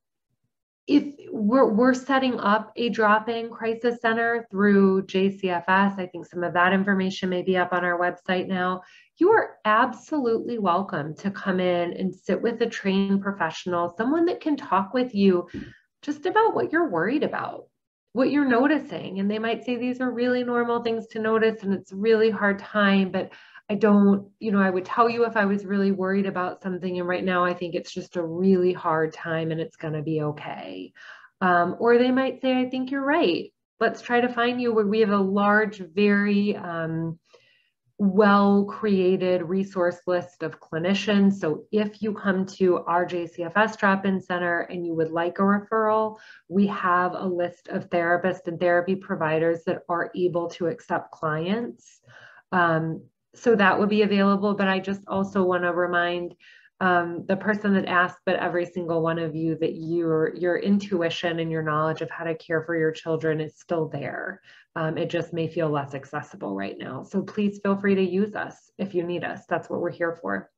if we're setting up a drop-in crisis center through JCFS, I think some of that information may be up on our website now. You are absolutely welcome to come in and sit with a trained professional, someone that can talk with you just about what you're worried about, what you're noticing. And they might say these are really normal things to notice and it's a really hard time, but I don't, you know, I would tell you if I was really worried about something, and right now I think it's just a really hard time and it's going to be okay. Or they might say, I think you're right. Let's try to find you where we have a large, very well-created resource list of clinicians. So if you come to our JCFS drop-in center and you would like a referral, we have a list of therapists and therapy providers that are able to accept clients. So that would be available, but I just also want to remind the person that asked, but every single one of you, that your intuition and your knowledge of how to care for your children is still there. It just may feel less accessible right now. So please feel free to use us if you need us. That's what we're here for.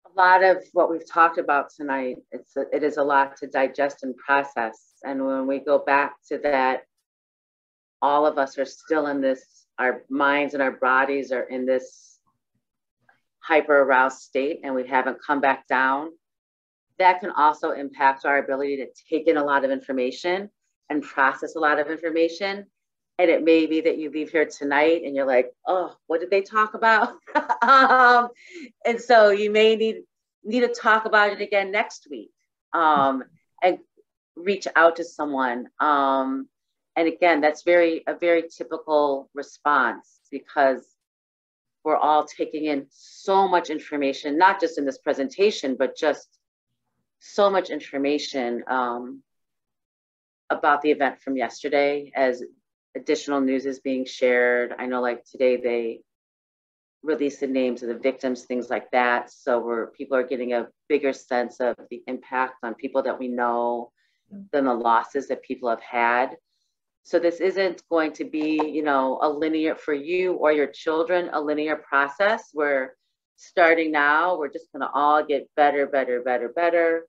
A lot of what we've talked about tonight, it is a lot to digest and process. And when we go back to that, all of us are still in this, our minds and our bodies are in this hyper aroused state and we haven't come back down. That can also impact our ability to take in a lot of information and process a lot of information. And it may be that you leave here tonight and you're like, oh, what did they talk about? And so you may need to talk about it again next week, and reach out to someone. And again, that's a very typical response because we're all taking in so much information, not just in this presentation, but just so much information about the event from yesterday as additional news is being shared. I know like today they released the names of the victims, things like that. So people are getting a bigger sense of the impact on people that we know than the losses that people have had. So this isn't going to be, you know, a linear for you or your children, a linear process. We're starting now. We're just going to all get better, better, better, better.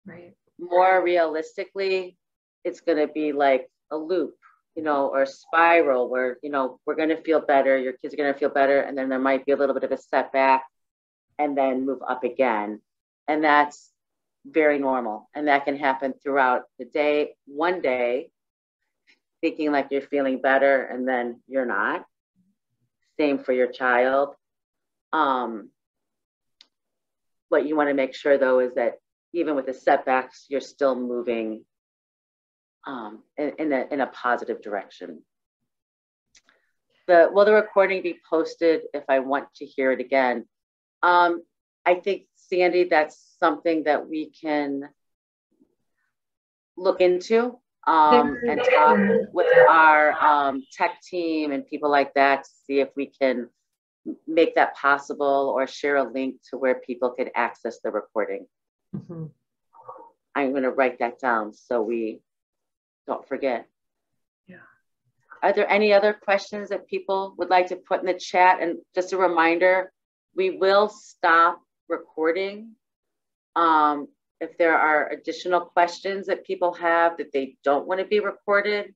Right. More realistically, it's going to be like a loop, you know, or a spiral where, you know, we're going to feel better. Your kids are going to feel better. And then there might be a little bit of a setback and then move up again. And that's very normal. And that can happen throughout the day. One day, thinking like you're feeling better and then you're not. Same for your child. What you want to make sure though is that even with the setbacks, you're still moving in a positive direction. Will the recording be posted if I want to hear it again? I think, Sandy, that's something that we can look into. And talk with our tech team and people like that to see if we can make that possible or share a link to where people can access the recording. Mm-hmm. I'm going to write that down so we don't forget. Yeah. Are there any other questions that people would like to put in the chat? And just a reminder, we will stop recording. If there are additional questions that people have that they don't want to be recorded.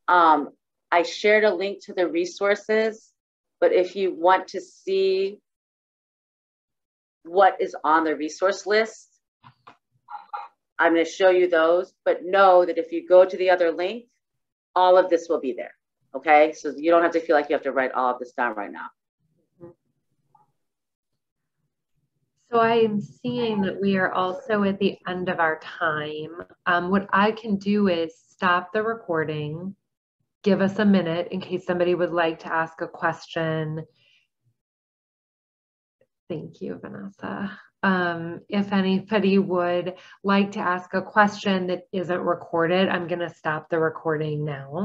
I shared a link to the resources, but if you want to see what is on the resource list, I'm going to show you those, but know that if you go to the other link, all of this will be there, okay? So you don't have to feel like you have to write all of this down right now. So I am seeing that we are also at the end of our time. What I can do is stop the recording, give us a minute in case somebody would like to ask a question. Thank you, Vanessa. If anybody would like to ask a question that isn't recorded, I'm going to stop the recording now.